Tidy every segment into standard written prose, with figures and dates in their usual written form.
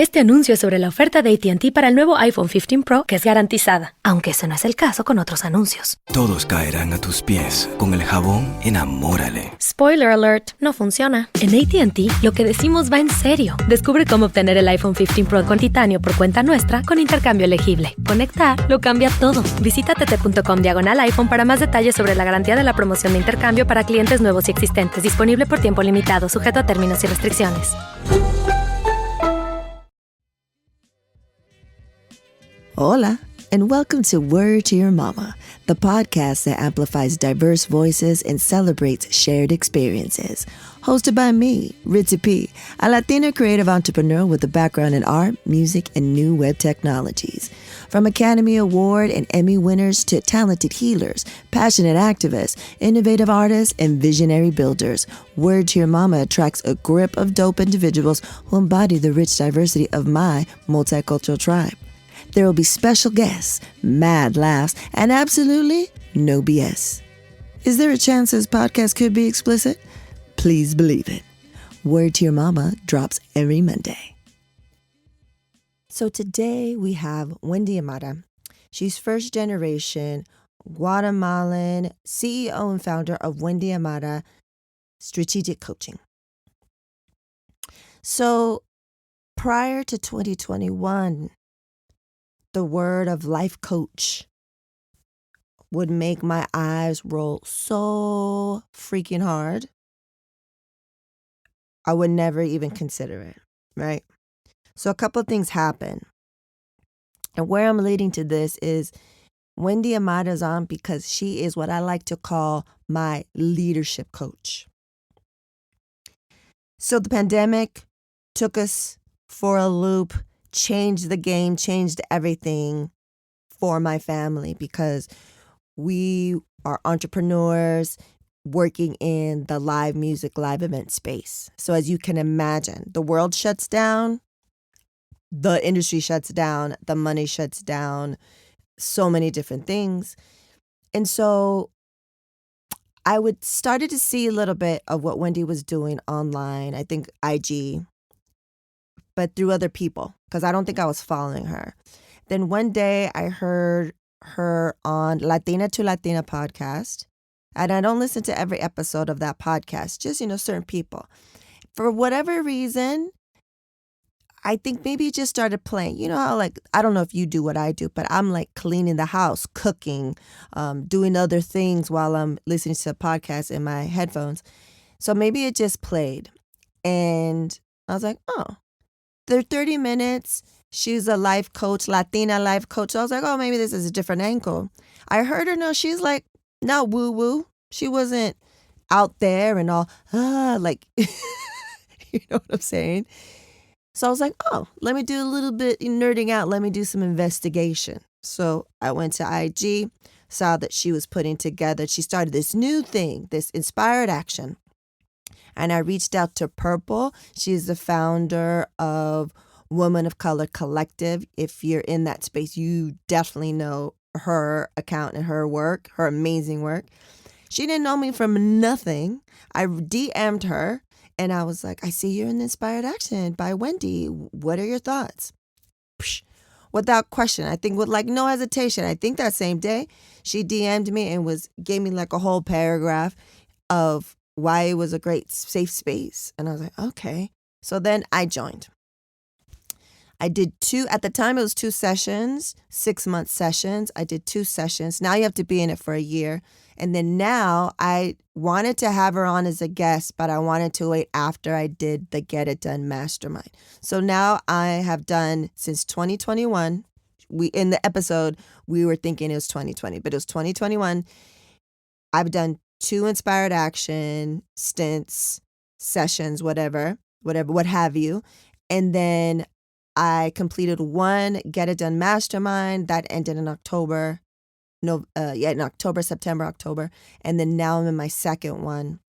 Este anuncio es sobre la oferta de AT&T para el nuevo iPhone 15 Pro, que es garantizada, aunque ese no es el caso con otros anuncios. Todos caerán a tus pies con el jabón Enamórale. Spoiler alert, no funciona. En AT&T, lo que decimos va en serio. Descubre cómo obtener el iPhone 15 Pro con titanio por cuenta nuestra con intercambio elegible. Conectar lo cambia todo. Visita tt.com/iPhone para más detalles sobre la garantía de la promoción de intercambio para clientes nuevos y existentes. Disponible por tiempo limitado, sujeto a términos y restricciones. Hola, and welcome to Word to Your Mama, the podcast that amplifies diverse voices and celebrates shared experiences. Hosted by me, Ritzy P., a Latina creative entrepreneur with a background in art, music, and new web technologies. From Academy Award and Emmy winners to talented healers, passionate activists, innovative artists, and visionary builders, Word to Your Mama attracts a grip of dope individuals who embody the rich diversity of my multicultural tribe. There will be special guests, mad laughs, and absolutely no BS. Is there a chance this podcast could be explicit? Please believe it. Word to Your Mama drops every Monday. So today we have Wendy Amara. She's first generation Guatemalan CEO and founder of Wendy Amara Strategic Coaching. So prior to 2021, the word of life coach would make my eyes roll so freaking hard. I would never even consider it, right? So a couple of things happen. And where I'm leading to this is Wendy Amara's on because she is what I like to call my leadership coach. So the pandemic took us for a loop, changed the game, changed everything for my family because we are entrepreneurs working in the live music, live event space. So as you can imagine, the world shuts down, the industry shuts down, the money shuts down, so many different things. And so I started to see a little bit of what Wendy was doing online, I think IG, but through other people, because I don't think I was following her. Then one day I heard her on Latina to Latina podcast, and I don't listen to every episode of that podcast, just, certain people. For whatever reason, I think maybe it just started playing. You know how, I don't know if you do what I do, but I'm cleaning the house, cooking, doing other things while I'm listening to a podcast in my headphones. So maybe it just played. And I was like, oh, they're 30 minutes. She's a life coach, Latina life coach. So I was like, oh, maybe this is a different angle. I heard her, no, she's not woo-woo. She wasn't out there and all, you know what I'm saying? So I was like, oh, let me do a little bit nerding out. Let me do some investigation. So I went to IG, saw that she was putting together, she started this new thing, this inspired action. And I reached out to Purple. She's the founder of Women of Color Collective. If you're in that space, you definitely know her account and her work, her amazing work. She didn't know me from nothing. I DM'd her and I was like, I see you're in Inspired Action by Wendy. What are your thoughts? Psh, without question, I think with no hesitation. I think that same day she DM'd me and gave me a whole paragraph of why it was a great safe space. And I was like, okay. So then I joined. I did at the time it was 2 sessions, 6-month sessions. I did 2 sessions. Now you have to be in it for a year. And then now I wanted to have her on as a guest, but I wanted to wait after I did the Get It Done Mastermind. So now I have done since 2021. In the episode, we were thinking it was 2020, but it was 2021. I've done 2 inspired action stints, sessions, what have you. And then I completed 1 Get It Done Mastermind that ended in October. In October, September, October. And then now I'm in my 2nd one.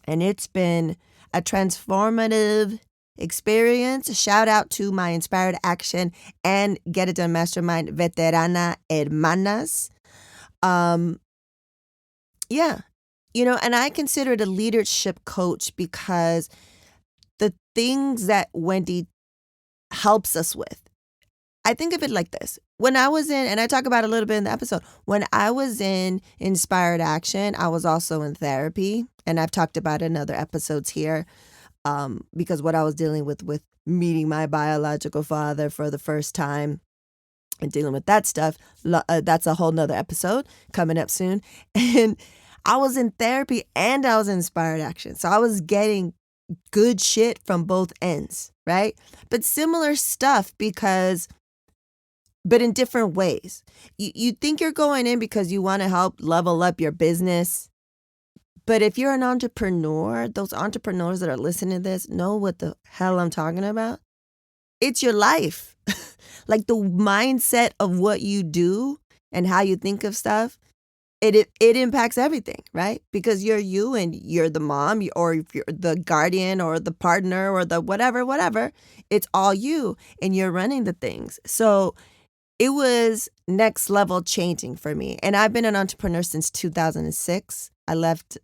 And it's been a transformative experience. Shout out to my Inspired Action and Get It Done Mastermind Veterana Hermanas. And I consider it a leadership coach because the things that Wendy helps us with. I think of it like this. When I was in, and I talk about it a little bit in the episode, when I was in Inspired Action, I was also in therapy. And I've talked about it in other episodes here because what I was dealing with meeting my biological father for the first time and dealing with that stuff, that's a whole nother episode coming up soon. And I was in therapy and I was in Inspired Action. So I was getting good shit from both ends, right? But similar stuff but in different ways. You think you're going in because you want to help level up your business. But if you're an entrepreneur, those entrepreneurs that are listening to this know what the hell I'm talking about. It's your life. Like the mindset of what you do and how you think of stuff, it impacts everything, right? Because you're you and you're the mom or if you're the guardian or the partner or the whatever. It's all you and you're running the things. So it was next level changing for me. And I've been an entrepreneur since 2006. I left,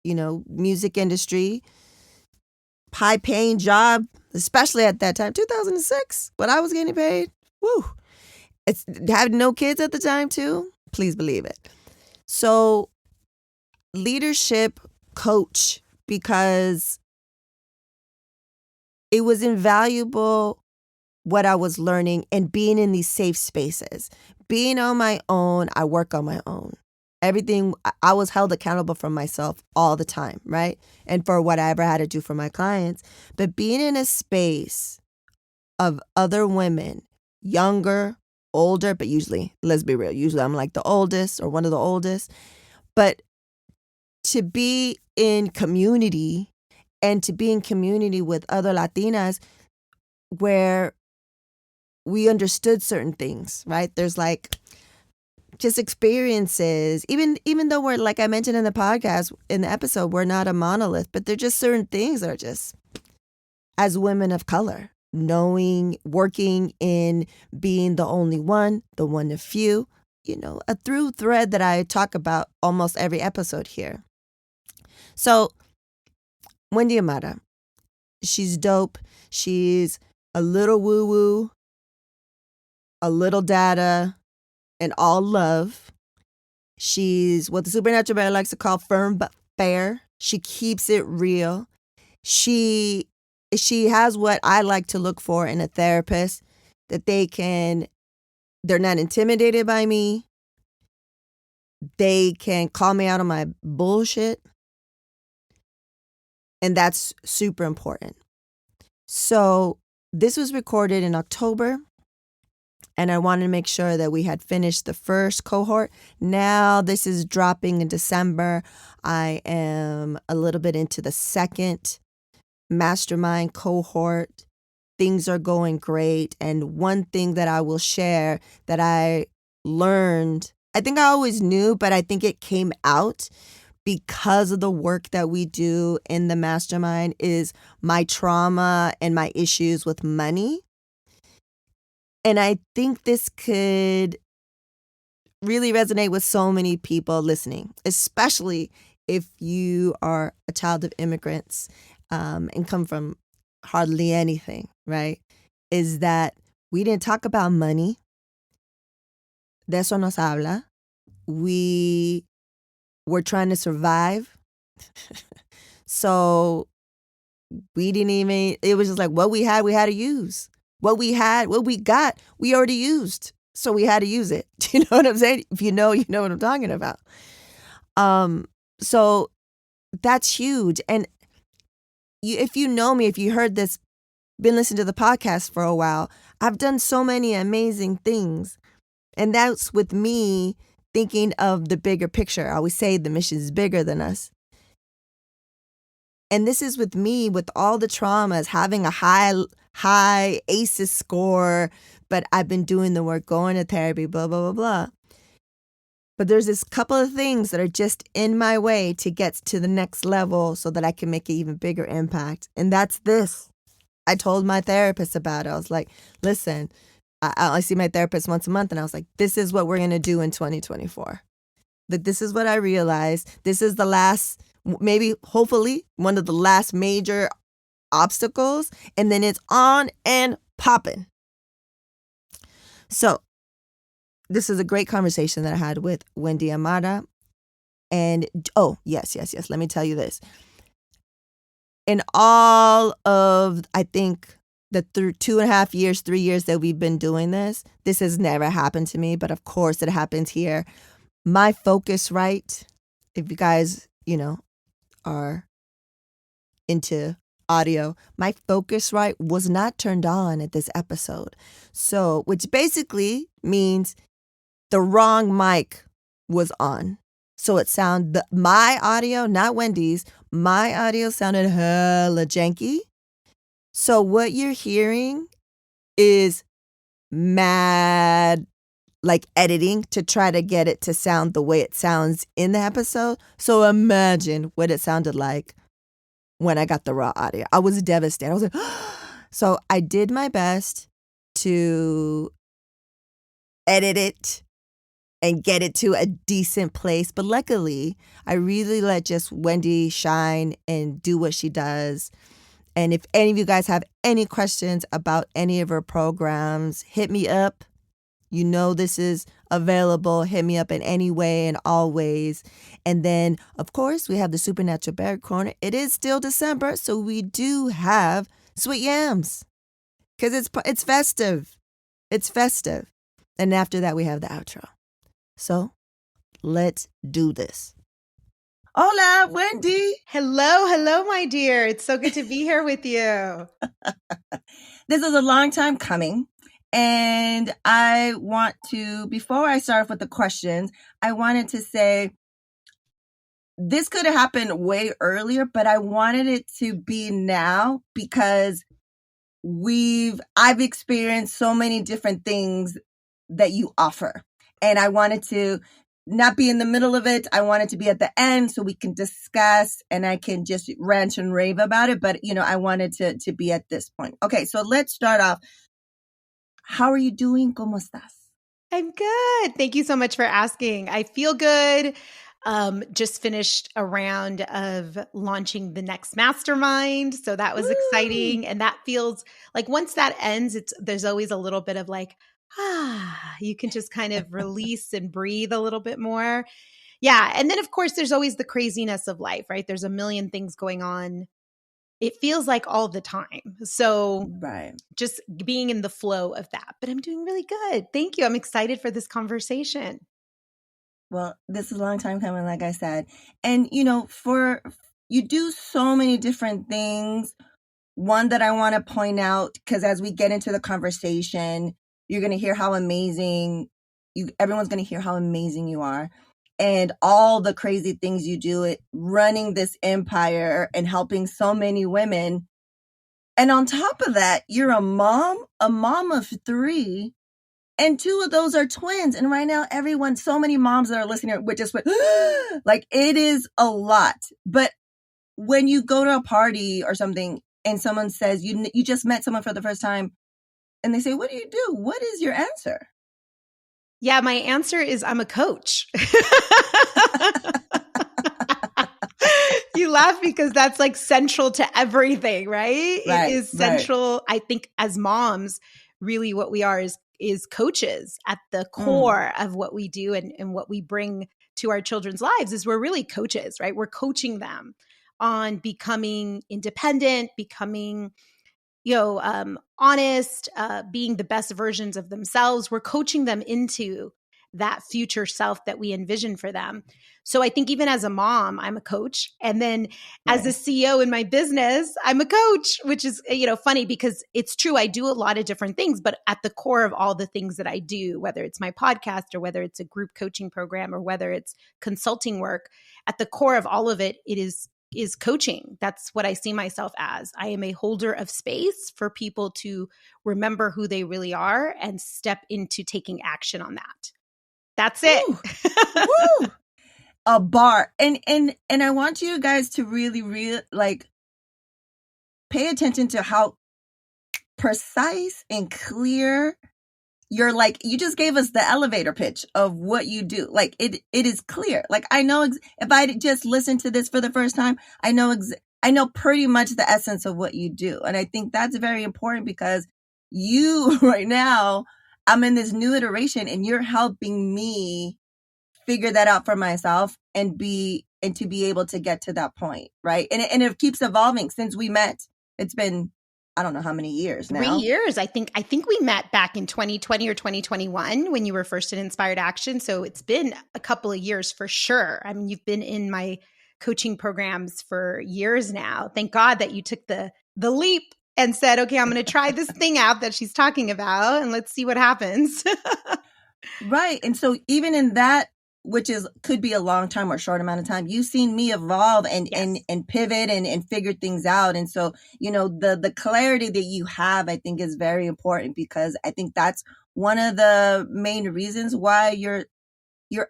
music industry, high paying job, especially at that time, 2006, when I was getting paid. Woo. It's had no kids at the time too. Please believe it. So leadership coach, because it was invaluable what I was learning and being in these safe spaces. Being on my own, I work on my own. Everything, I was held accountable for myself all the time, right? And for what I ever had to do for my clients. But being in a space of other women, younger, older, but usually, let's be real, usually I'm like the oldest or one of the oldest. But to be in community and to be in community with other Latinas where we understood certain things, right? There's like just experiences, even though we're, like I mentioned in the podcast, in the episode, we're not a monolith, but there're just certain things that are just, as women of color, knowing, working in being the only one, the one of few, a through thread that I talk about almost every episode here. So Wendy Amara, she's dope. She's a little woo-woo, a little data, and all love. She's what the Supernatural Bear likes to call firm but fair. She keeps it real. She has what I like to look for in a therapist, that they're not intimidated by me. They can call me out on my bullshit. And that's super important. So this was recorded in October. And I wanted to make sure that we had finished the first cohort. Now this is dropping in December. I am a little bit into the second mastermind cohort. Things are going great. And one thing that I will share that I learned, I think I always knew, but I think it came out because of the work that we do in the mastermind, is my trauma and my issues with money. And I think this could really resonate with so many people listening, especially if you are a child of immigrants and come from hardly anything, right? Is that we didn't talk about money. De eso no se habla. We were trying to survive. So we didn't even, it was just like what we had to use. What we got, we already used. So we had to use it. Do you know what I'm saying? If you know what I'm talking about. So that's huge. And if you know me, if you heard this, been listening to the podcast for a while, I've done so many amazing things. And that's with me thinking of the bigger picture. I always say the mission is bigger than us. And this is with me, with all the traumas, having a high ACEs score, but I've been doing the work, going to therapy, blah, blah, blah, blah. But there's this couple of things that are just in my way to get to the next level so that I can make an even bigger impact. And that's this. I told my therapist about it. I was like, listen, I see my therapist once a month, and I was like, this is what we're going to do in 2024. That this is what I realized. This is the last, maybe, hopefully, one of the last major obstacles. And then it's on and popping. So this is a great conversation that I had with Wendy Amara. And, oh, yes. Let me tell you this. In all of, I think, the 2.5 years, 3 years that we've been doing this has never happened to me. But of course, it happens here. My Focusrite, if you guys, are into audio, my Focusrite was not turned on at this episode. So, which basically means the wrong mic was on. So it sounded, my audio, not Wendy's, my audio sounded hella janky. So what you're hearing is mad, like editing to try to get it to sound the way it sounds in the episode. So imagine what it sounded like when I got the raw audio. I was devastated. I was like, so I did my best to edit it and get it to a decent place. But luckily, I really let just Wendy shine and do what she does. And if any of you guys have any questions about any of her programs, hit me up. You know this is available. Hit me up in any way and all ways. And then, of course, we have the Supernatural Berry Corner. It is still December, so we do have sweet yams because it's festive. It's festive. And after that, we have the outro. So let's do this. Hola, Wendy. Hello, my dear. It's so good to be here with you. This is a long time coming. And I want to, before I start off with the questions, I wanted to say this could have happened way earlier, but I wanted it to be now because I've experienced so many different things that you offer. And I wanted to not be in the middle of it. I wanted to be at the end so we can discuss and I can just rant and rave about it. But, I wanted to be at this point. Okay, so let's start off. How are you doing? ¿Cómo estás? I'm good. Thank you so much for asking. I feel good. Just finished a round of launching the next mastermind. So that was exciting. And that feels like once that ends, there's always a little bit of like, you can just kind of release and breathe a little bit more. Yeah. And then of course, there's always the craziness of life, right? There's a million things going on. It feels like all the time. So just being in the flow of that. But I'm doing really good. Thank you. I'm excited for this conversation. Well, this is a long time coming, like I said. And, you do so many different things. One that I want to point out, because as we get into the conversation, you're going to hear how amazing everyone's going to hear how amazing you are. And all the crazy things you do, running this empire and helping so many women. And on top of that, you're a mom of 3, and 2 of those are twins. And right now, so many moms that are listening would just went, like it is a lot. But when you go to a party or something and someone says, you just met someone for the first time and they say, what do you do? What is your answer? Yeah, my answer is I'm a coach. You laugh because that's like central to everything, right? It is central. Right. I think as moms, really what we are is coaches at the core of what we do and what we bring to our children's lives is we're really coaches, right? We're coaching them on becoming independent, becoming honest, being the best versions of themselves. We're coaching them into that future self that we envision for them. So I think even as a mom, I'm a coach. And then as a CEO in my business, I'm a coach, which is, funny because it's true. I do a lot of different things, but at the core of all the things that I do, whether it's my podcast or whether it's a group coaching program or whether it's consulting work, at the core of all of it, it is coaching. That's what I see myself as. I am a holder of space for people to remember who they really are and step into taking action on that. That's it. Woo. A bar. And I want you guys to really like pay attention to how precise and clear you're like, you just gave us the elevator pitch of what you do. Like it is clear. Like I know if I just listened to this for the first time, I know pretty much the essence of what you do. And I think that's very important because, you right now, I'm in this new iteration and you're helping me figure that out for myself and to be able to get to that point, right? And it keeps evolving since we met. It's been, I don't know how many years now. 3 years. I think we met back in 2020 or 2021 when you were first in Inspired Action. So it's been a couple of years for sure. I mean, you've been in my coaching programs for years now. Thank God that you took the leap and said, okay, I'm going to try this thing out that she's talking about and let's see what happens. Right. And so even in that, which could be a long time or short amount of time, you've seen me evolve and pivot and figure things out. And so, the clarity that you have, I think, is very important, because I think that's one of the main reasons why you're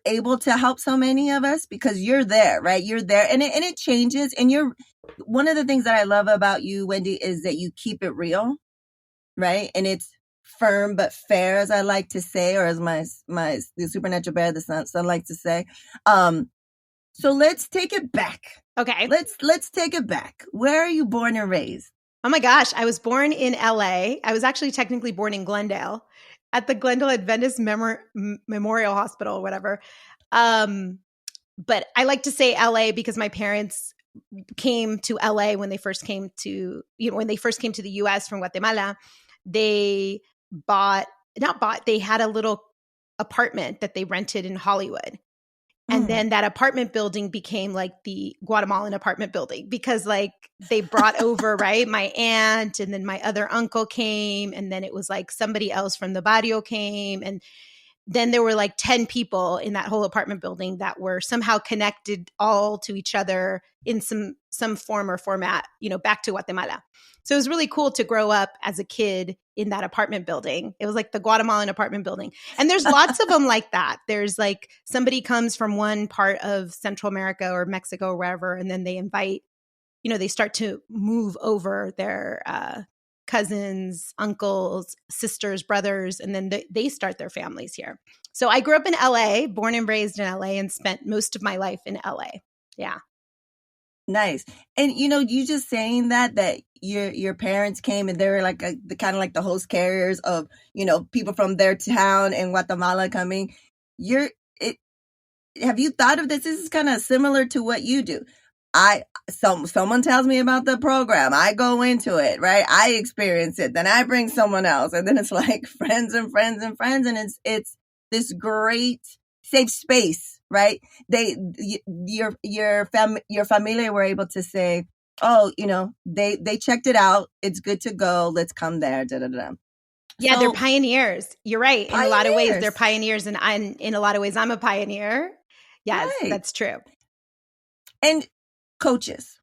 able to help so many of us, because you're there, right? You're there, and it changes. And one of the things that I love about you, Wendy, is that you keep it real, right? And it's firm but fair, as I like to say, or as the supernatural bear, the son likes to say. So let's take it back. Okay. Let's take it back. Where are you born and raised? Oh my gosh, I was born in LA. I was actually technically born in Glendale at the Glendale Adventist Memorial Hospital, or whatever. But I like to say LA because my parents came to LA when they first came to the US from Guatemala. They they had a little apartment that they rented in Hollywood. And then that apartment building became like the Guatemalan apartment building, because like they brought over, right, my aunt, and then my other uncle came, and then it was like somebody else from the barrio came, and then there were like 10 people in that whole apartment building that were somehow connected all to each other in some form or format, back to Guatemala. So it was really cool to grow up as a kid in that apartment building. It was like the Guatemalan apartment building. And there's lots of them like that. There's like somebody comes from one part of Central America or Mexico or wherever, and then they invite, they start to move over their cousins, uncles, sisters, brothers, and then they start their families here. So I grew up in LA, born and raised in LA, and spent most of my life in LA. Yeah. Nice. And you just saying that your parents came and they were like the kind of like the host carriers of, people from their town in Guatemala coming. Have you thought of this? This is kind of similar to what you do. Someone tells me about the program. I go into it, right? I experience it. Then I bring someone else, and then it's like friends and friends and friends. And it's this great safe space, right? Your familia were able to say, oh, they checked it out. It's good to go. Let's come there. Da, da, da. Yeah, So, they're pioneers. You're right. In a lot of ways, pioneers. they're pioneers. And in a lot of ways, I'm a pioneer. Yes, Right. that's true. And coaches.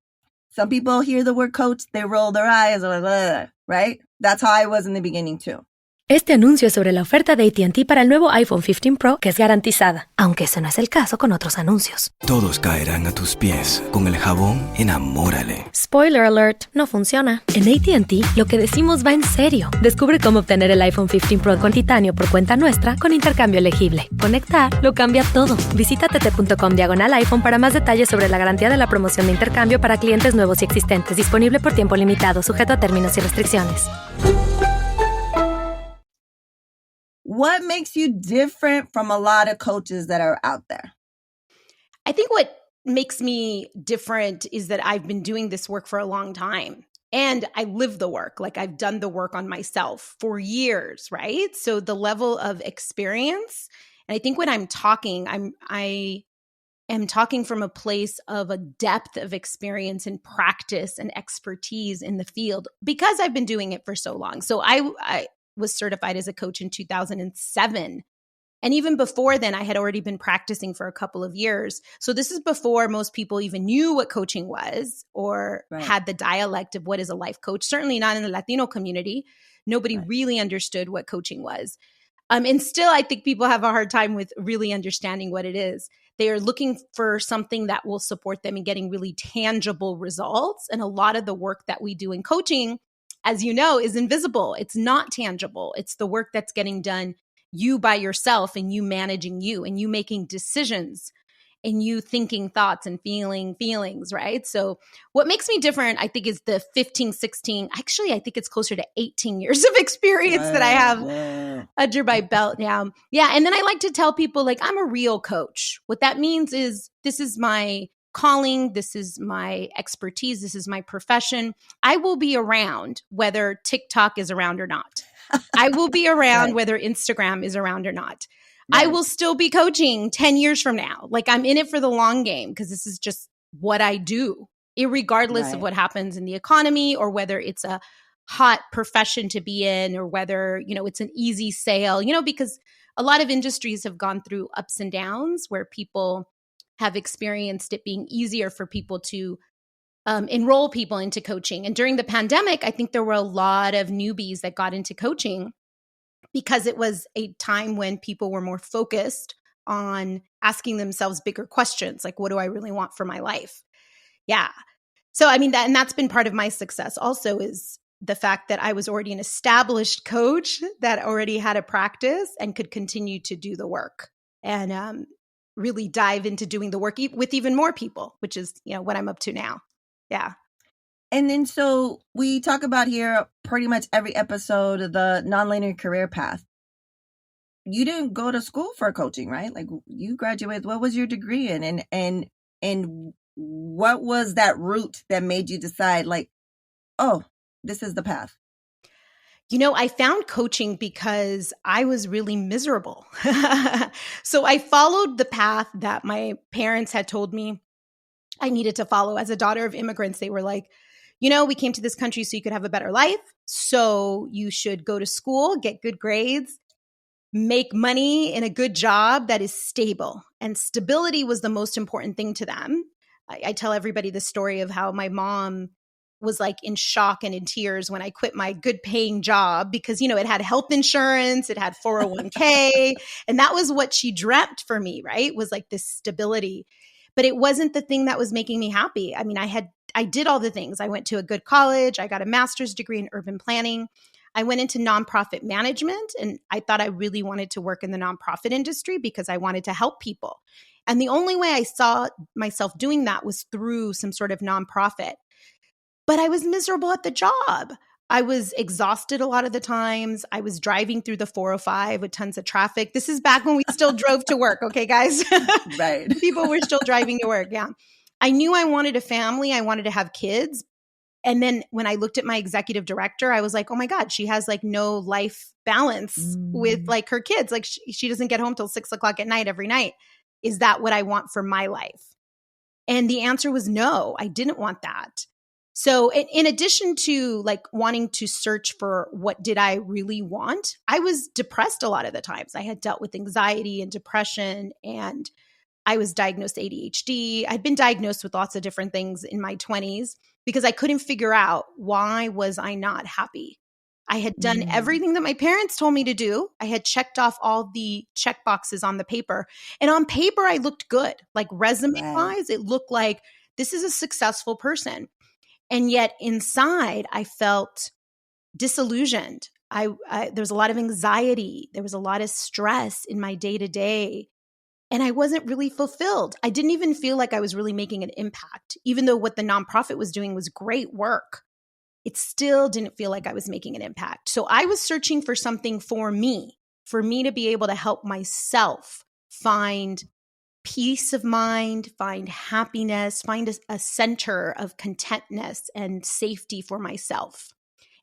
Some people hear the word coach, they roll their eyes, blah, blah, blah, right? That's how I was in the beginning too. Este anuncio es sobre la oferta de AT&T para el nuevo iPhone 15 Pro, que es garantizada, aunque ese no es el caso con otros anuncios. Todos caerán a tus pies con el jabón Enamórale. Spoiler alert, no funciona. En AT&T, lo que decimos va en serio. Descubre cómo obtener el iPhone 15 Pro con titanio por cuenta nuestra con intercambio elegible. Conectar lo cambia todo. Visita tt.com/iPhone para más detalles sobre la garantía de la promoción de intercambio para clientes nuevos y existentes. Disponible por tiempo limitado, sujeto a términos y restricciones. What makes you different from a lot of coaches that are out there? I think what makes me different is that I've been doing this work for a long time. And I live the work. Like I've done the work on myself for years, right? So the level of experience, and I think when I'm talking, I am talking from a place of a depth of experience and practice and expertise in the field because I've been doing it for so long. So I was certified as a coach in 2007. And even before then, I had already been practicing for a couple of years. So this is before most people even knew what coaching was or had the dialect of what is a life coach. Certainly not in the Latino community. Nobody really understood what coaching was. And still, I think people have a hard time with really understanding what it is. They are looking for something that will support them in getting really tangible results. And a lot of the work that we do in coaching, as you know, is invisible. It's not tangible. It's the work that's getting done you by yourself and you managing you and you making decisions and you thinking thoughts and feeling feelings, right? So what makes me different, I think, is the 15, 16, actually, I think it's closer to 18 years of experience that I have under my belt now. Yeah. And then I like to tell people, like, I'm a real coach. What that means is this is my calling. This is my expertise. This is my profession. I will be around whether TikTok is around or not. I will be around whether Instagram is around or not. I will still be coaching 10 years from now. Like, I'm in it for the long game because this is just what I do, irregardless of what happens in the economy or whether it's a hot profession to be in or whether, you know, it's an easy sale, you know, because a lot of industries have gone through ups and downs where people have experienced it being easier for people to enroll people into coaching. And during the pandemic, I think there were a lot of newbies that got into coaching because it was a time when people were more focused on asking themselves bigger questions, like, what do I really want for my life? Yeah. So, I mean, that's been part of my success also, is the fact that I was already an established coach that already had a practice and could continue to do the work and really dive into doing the work with even more people, which is, you know, what I'm up to now. Yeah. And then so we talk about here pretty much every episode the nonlinear career path. You didn't go to school for coaching, right? Like, you graduated. What was your degree in? And what was that route that made you decide, like, oh, this is the path? You know, I found coaching because I was really miserable. So I followed the path that my parents had told me I needed to follow. As a daughter of immigrants, they were like, you know, we came to this country so you could have a better life. So you should go to school, get good grades, make money in a good job that is stable. And stability was the most important thing to them. I tell everybody the story of how my mom was like in shock and in tears when I quit my good paying job because, you know, it had health insurance, it had 401k. And that was what she dreamt for me, right? Was like this stability. But it wasn't the thing that was making me happy. I mean, I did all the things. I went to a good college. I got a master's degree in urban planning. I went into nonprofit management, and I thought I really wanted to work in the nonprofit industry because I wanted to help people. And the only way I saw myself doing that was through some sort of nonprofit. But I was miserable at the job. I was exhausted a lot of the times. I was driving through the 405 with tons of traffic. This is back when we still drove to work. Okay, guys? Right. People were still driving to work. Yeah. I knew I wanted a family. I wanted to have kids. And then when I looked at my executive director, I was like, oh my God, she has like no life balance with like her kids. Like she doesn't get home till 6:00 at night every night. Is that what I want for my life? And the answer was no, I didn't want that. So in addition to like wanting to search for what did I really want, I was depressed a lot of the times. I had dealt with anxiety and depression, and I was diagnosed ADHD. I'd been diagnosed with lots of different things in my 20s because I couldn't figure out why was I not happy. I had done everything that my parents told me to do. I had checked off all the check boxes on the paper. And on paper, I looked good. Like resume-wise, it looked like this is a successful person. And yet inside, I felt disillusioned. There was a lot of anxiety. There was a lot of stress in my day-to-day. And I wasn't really fulfilled. I didn't even feel like I was really making an impact. Even though what the nonprofit was doing was great work, it still didn't feel like I was making an impact. So I was searching for something for me to be able to help myself find peace of mind, find happiness, find a center of contentness and safety for myself.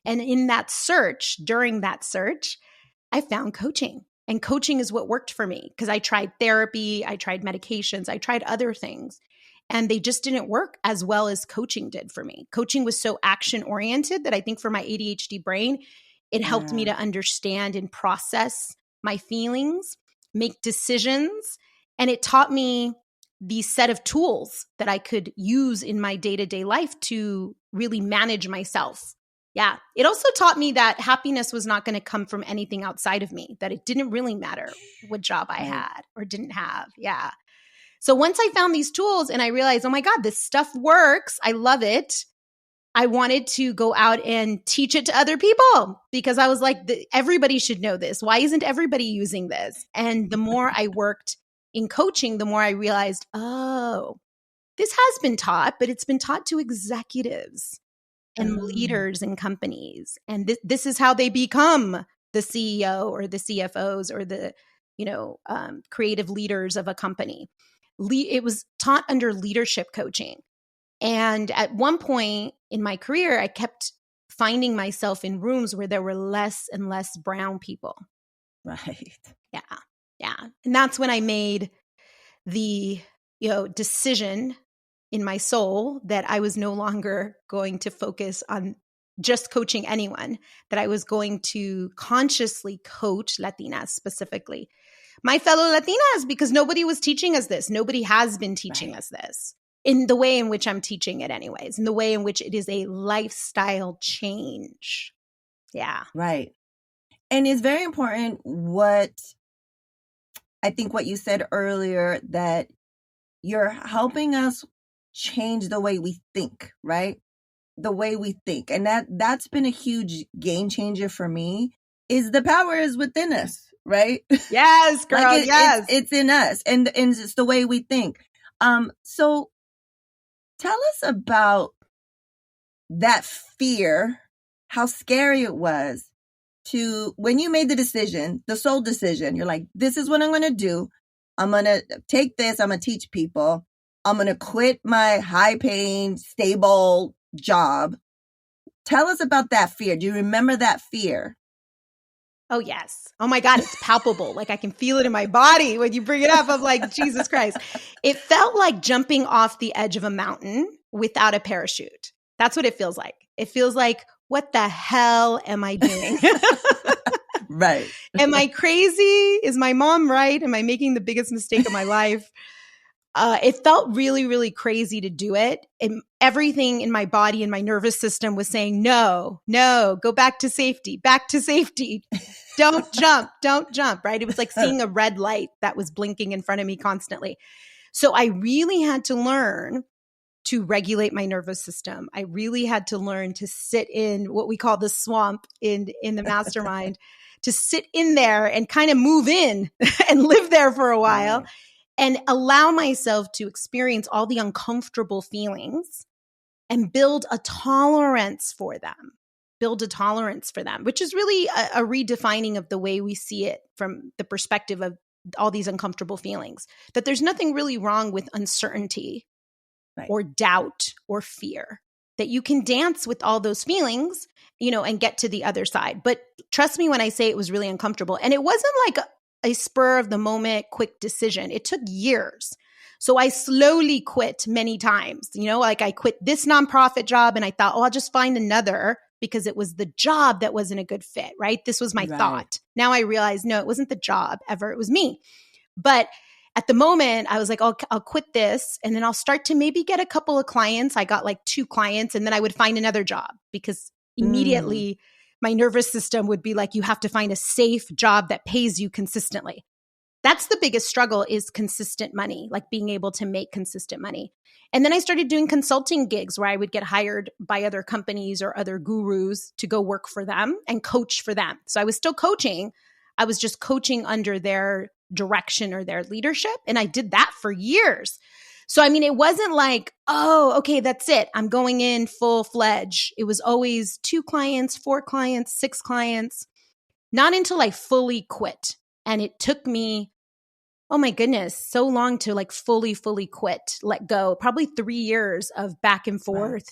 And in that search, during that search, I found coaching. And coaching is what worked for me because I tried therapy, I tried medications, I tried other things, and they just didn't work as well as coaching did for me. Coaching was so action-oriented that I think for my ADHD brain, it helped me to understand and process my feelings, make decisions, and it taught me these set of tools that I could use in my day-to-day life to really manage myself. Yeah. It also taught me that happiness was not going to come from anything outside of me, that it didn't really matter what job I had or didn't have. Yeah. So once I found these tools and I realized, oh my God, this stuff works. I love it. I wanted to go out and teach it to other people because I was like, everybody should know this. Why isn't everybody using this? And the more I worked in coaching, the more I realized, oh, this has been taught, but it's been taught to executives and leaders in companies. And this is how they become the CEO or the CFOs or the, creative leaders of a company. It was taught under leadership coaching. And at one point in my career, I kept finding myself in rooms where there were less and less brown people. Right. Yeah. Yeah. And that's when I made the, decision in my soul that I was no longer going to focus on just coaching anyone, that I was going to consciously coach Latinas specifically. My fellow Latinas, because nobody was teaching us this. Nobody has been teaching us this in the way in which I'm teaching it anyways, in the way in which it is a lifestyle change. Yeah. Right. And it's very important what you said earlier, that you're helping us change the way we think, right? The way we think. And that's been a huge game changer for me, is the power is within us, right? Yes, girl. Yes. It's in us, and it's the way we think. So tell us about that fear, how scary it was to, when you made the decision, the sole decision, you're like, this is what I'm going to do. I'm going to take this. I'm going to teach people. I'm going to quit my high paying, stable job. Tell us about that fear. Do you remember that fear? Oh, yes. Oh, my God. It's palpable. Like I can feel it in my body when you bring it up. I'm like, Jesus Christ. It felt like jumping off the edge of a mountain without a parachute. That's what it feels like. It feels like, what the hell am I doing? Right. Am I crazy? Is my mom right? Am I making the biggest mistake of my life? It felt really, really crazy to do it. And everything in my body and my nervous system was saying, no, go back to safety, Don't jump, right? It was like seeing a red light that was blinking in front of me constantly. So I really had to learn to regulate my nervous system. I really had to learn to sit in what we call the swamp in the mastermind, to sit in there and kind of move in and live there for a while. Right. And allow myself to experience all the uncomfortable feelings and build a tolerance for them, which is really a redefining of the way we see it from the perspective of all these uncomfortable feelings, that there's nothing really wrong with uncertainty or doubt or fear, that you can dance with all those feelings, and get to the other side. But trust me when I say it was really uncomfortable. And it wasn't like a spur of the moment, quick decision. It took years. So I slowly quit many times, like I quit this nonprofit job and I thought, I'll just find another, because it was the job that wasn't a good fit, right? This was my thought. Now I realize, no, it wasn't the job ever. It was me. But at the moment I was like, I'll quit this. And then I'll start to maybe get a couple of clients. I got like 2 clients, and then I would find another job, because immediately my nervous system would be like, you have to find a safe job that pays you consistently. That's the biggest struggle, is consistent money, like being able to make consistent money. And then I started doing consulting gigs where I would get hired by other companies or other gurus to go work for them and coach for them. So I was still coaching. I was just coaching under their direction or their leadership. And I did that for years. So, I mean, it wasn't like, oh, okay, that's it. I'm going in full-fledged. It was always 2 clients, 4 clients, 6 clients, not until I fully quit. And it took me, oh my goodness, so long to like fully quit, let go. Probably 3 years of back and forth,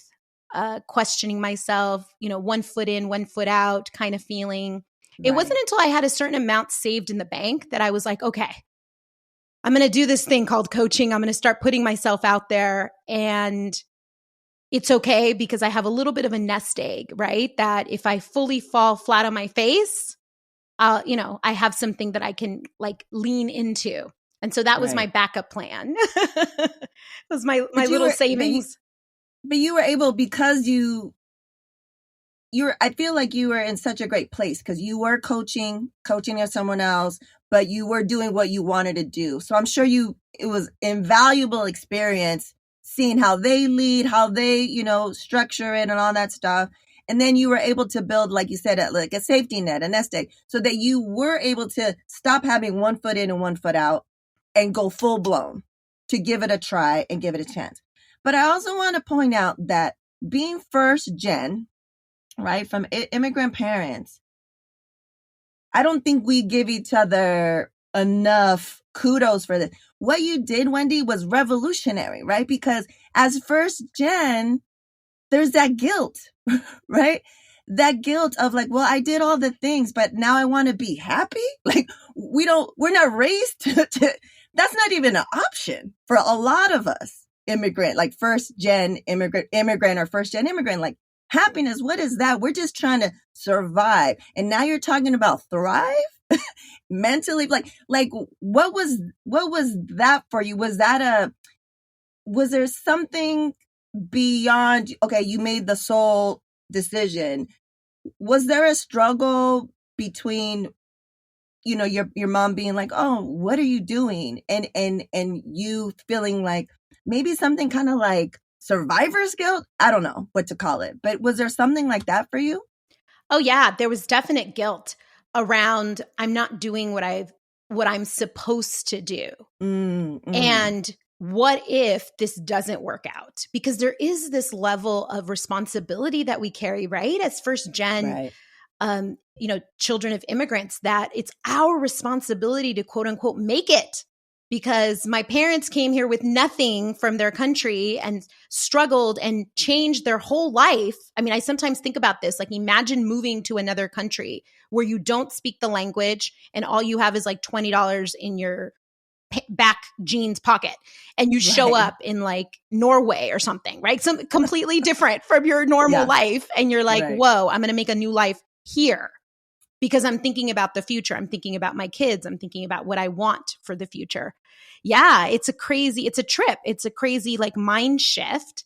questioning myself, 1 foot in, 1 foot out kind of feeling. It wasn't until I had a certain amount saved in the bank that I was like, okay, I'm going to do this thing called coaching. I'm going to start putting myself out there, and it's okay because I have a little bit of a nest egg, right? That if I fully fall flat on my face, I have something that I can like lean into. And so that was my backup plan. It was my little savings. But you were able, because I feel like you were in such a great place, because you were coaching as someone else, but you were doing what you wanted to do. So I'm sure it was invaluable experience seeing how they lead, how they, structure it and all that stuff. And then you were able to build, like you said, like a safety net, a nest egg, so that you were able to stop having 1 foot in and 1 foot out and go full blown, to give it a try and give it a chance. But I also want to point out that being first gen, right, from immigrant parents, I don't think we give each other enough kudos for this. What you did, Wendy, was revolutionary, right? Because as first gen, there's that guilt, right? That guilt of like, well, I did all the things, but now I want to be happy. Like we're not raised to that's not even an option for a lot of us immigrant, like first gen immigrant or first gen immigrant, like happiness. What is that? We're just trying to survive. And now you're talking about thrive mentally. Like what was that for you? Was there something beyond, okay, you made the sole decision. Was there a struggle between, you know, your mom being like, oh, what are you doing? And you feeling like maybe something kind of like survivor's guilt? I don't know what to call it, but was there something like that for you? Oh yeah, there was definite guilt around I'm not doing what I'm supposed to do. And what if this doesn't work out? Because there is this level of responsibility that we carry, right? As first gen, children of immigrants, that it's our responsibility to quote unquote make it, because my parents came here with nothing from their country and struggled and changed their whole life. I mean, I sometimes think about this, like imagine moving to another country where you don't speak the language and all you have is like $20 in your back jeans pocket, and you show up in like Norway or something, right? Something completely different from your normal life. And you're like, whoa, I'm going to make a new life here because I'm thinking about the future. I'm thinking about my kids. I'm thinking about what I want for the future. Yeah, it's a trip. It's a crazy like mind shift.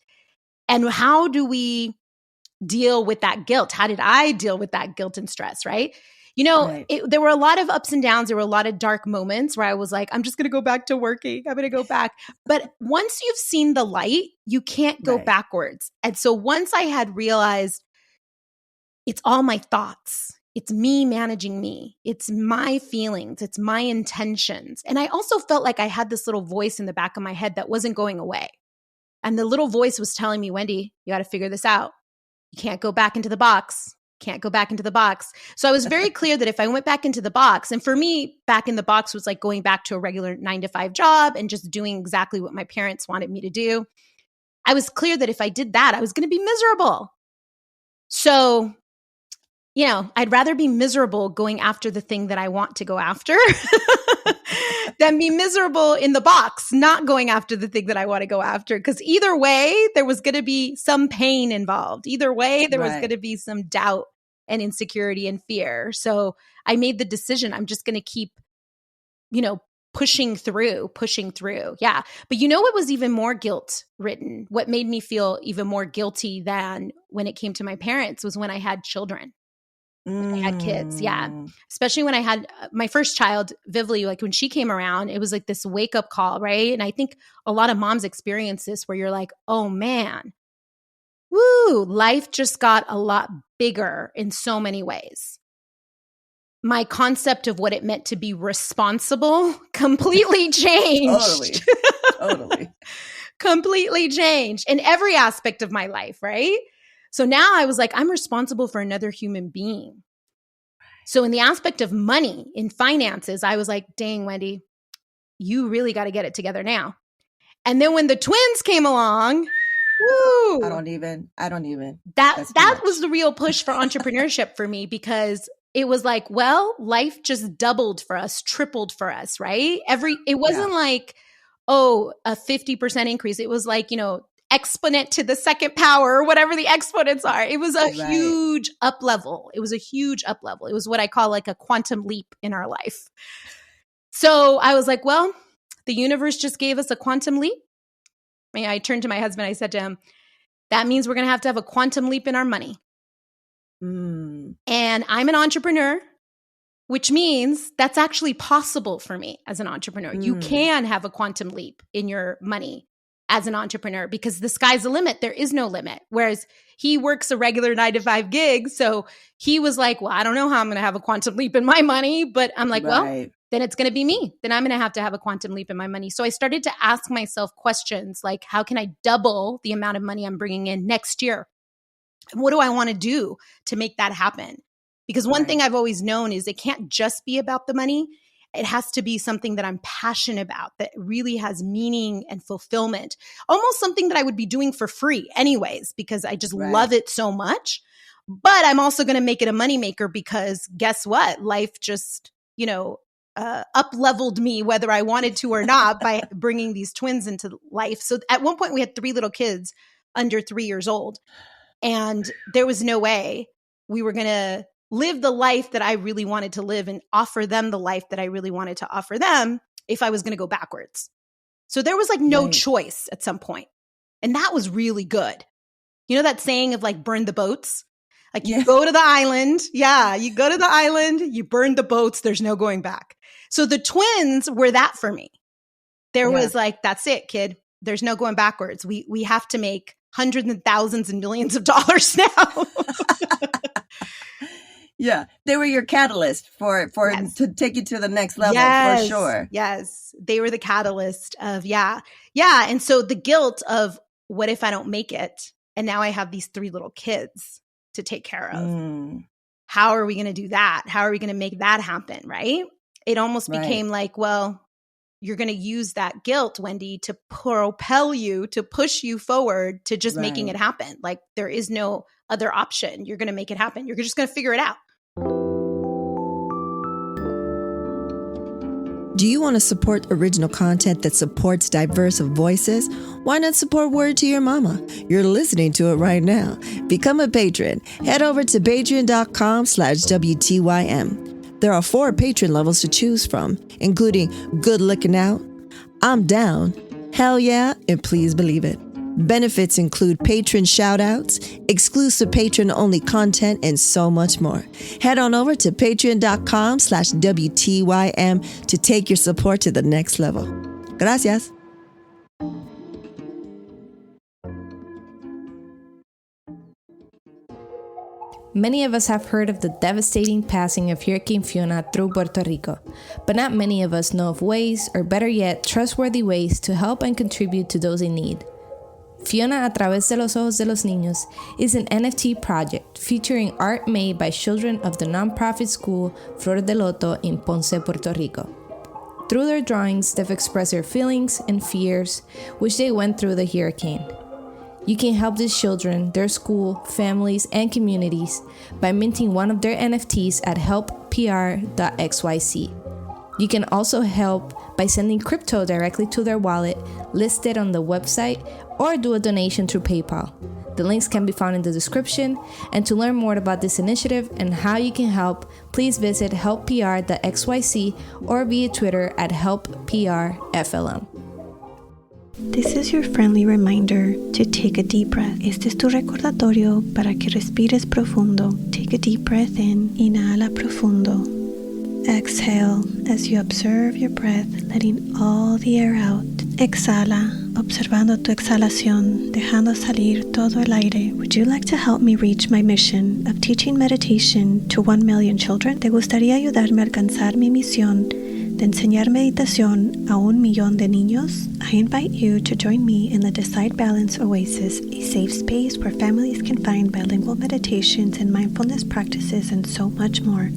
And how do we deal with that guilt? How did I deal with that guilt and stress, right? You know, there were a lot of ups and downs. There were a lot of dark moments where I was like, I'm just going to go back to working. I'm going to go back. But once you've seen the light, you can't go backwards. And so once I had realized it's all my thoughts, it's me managing me, it's my feelings, it's my intentions. And I also felt like I had this little voice in the back of my head that wasn't going away. And the little voice was telling me, Wendy, you got to figure this out. You can't go back into the box. Can't go back into the box. So I was very clear that if I went back into the box, and for me, back in the box was like going back to a regular 9-to-5 job and just doing exactly what my parents wanted me to do. I was clear that if I did that, I was going to be miserable. So, you know, I'd rather be miserable going after the thing that I want to go after than be miserable in the box, not going after the thing that I want to go after. Because either way, there was going to be some pain involved. Either way, there was going to be some doubt and insecurity and fear. So I made the decision, I'm just going to keep, you know, pushing through. Yeah. But you know what was even more guilt ridden? What made me feel even more guilty than when it came to my parents was when I had children. When I had kids. Yeah. Especially when I had my first child, Vivly, like when she came around, it was like this wake up call, right? And I think a lot of moms experience this where you're like, oh man, woo, life just got a lot bigger in so many ways. My concept of what it meant to be responsible completely changed. Totally. Completely changed in every aspect of my life, right? So now I was like, I'm responsible for another human being. So in the aspect of money, in finances, I was like, dang, Wendy, you really got to get it together now. And then when the twins came along, woo, I don't even. That was the real push for entrepreneurship for me, because it was like, well, life just doubled for us, tripled for us, right? It wasn't like, oh, a 50% increase. It was like, you know, exponent to the second power, or whatever the exponents are. It was a huge up level. It was what I call like a quantum leap in our life. So I was like, well, the universe just gave us a quantum leap. I turned to my husband. I said to him, that means we're going to have a quantum leap in our money. And I'm an entrepreneur, which means that's actually possible for me as an entrepreneur. You can have a quantum leap in your money as an entrepreneur, because the sky's the limit. There is no limit. Whereas he works a regular 9-to-5 gig. So he was like, well, I don't know how I'm going to have a quantum leap in my money, but I'm like, well, then it's going to be me. Then I'm going to have a quantum leap in my money. So I started to ask myself questions like, how can I double the amount of money I'm bringing in next year? And what do I want to do to make that happen? Because one thing I've always known is it can't just be about the money. It has to be something that I'm passionate about, that really has meaning and fulfillment, almost something that I would be doing for free anyways, because I just love it so much. But I'm also going to make it a moneymaker because guess what? Life just, up-leveled me whether I wanted to or not by bringing these twins into life. So at one point we had 3 little kids under 3 years old. And there was no way we were going to live the life that I really wanted to live and offer them the life that I really wanted to offer them if I was going to go backwards. So there was like no choice at some point. And that was really good. You know that saying of like burn the boats? Like you go to the island. Yeah, you go to the island, you burn the boats. There's no going back. So the twins were that for me. There was like, that's it, kid. There's no going backwards. We have to make hundreds and thousands and millions of dollars now. Yeah, they were your catalyst for to take you to the next level, for sure. Yes, they were the catalyst of, yeah. And so the guilt of what if I don't make it? And now I have these 3 little kids to take care of. How are we going to do that? How are we going to make that happen, right? It almost became like, well, you're going to use that guilt, Wendy, to propel you, to push you forward to just making it happen. Like there is no other option. You're going to make it happen. You're just going to figure it out. Do you want to support original content that supports diverse voices? Why not support Word to Your Mama? You're listening to it right now. Become a patron. Head over to patreon.com/WTYM. There are 4 patron levels to choose from, including Good Looking Out, I'm Down, Hell Yeah, and Please Believe It. Benefits include patron shoutouts, exclusive patron-only content, and so much more. Head on over to patreon.com/WTYM to take your support to the next level. Gracias. Many of us have heard of the devastating passing of Hurricane Fiona through Puerto Rico, but not many of us know of ways, or better yet, trustworthy ways to help and contribute to those in need. Fiona a través de los ojos de los niños is an NFT project featuring art made by children of the nonprofit school Flor de Loto in Ponce, Puerto Rico. Through their drawings, they've expressed their feelings and fears which they went through the hurricane. You can help these children, their school, families, and communities by minting one of their NFTs at helppr.xyz. You can also help by sending crypto directly to their wallet listed on the website or do a donation through PayPal. The links can be found in the description. And to learn more about this initiative and how you can help, please visit helppr.xyz or via Twitter at helpprflm. This is your friendly reminder to take a deep breath. Este es tu recordatorio para que respires profundo. Take a deep breath in. Inhala profundo. Exhale as you observe your breath, letting all the air out. Exhala, observando tu exhalación, dejando salir todo el aire. Would you like to help me reach my mission of teaching meditation to 1 million children? ¿Te gustaría ayudarme a alcanzar mi misión de enseñar meditación a 1 millón de niños? I invite you to join me in the Decide Balance Oasis, a safe space where families can find bilingual meditations and mindfulness practices and so much more.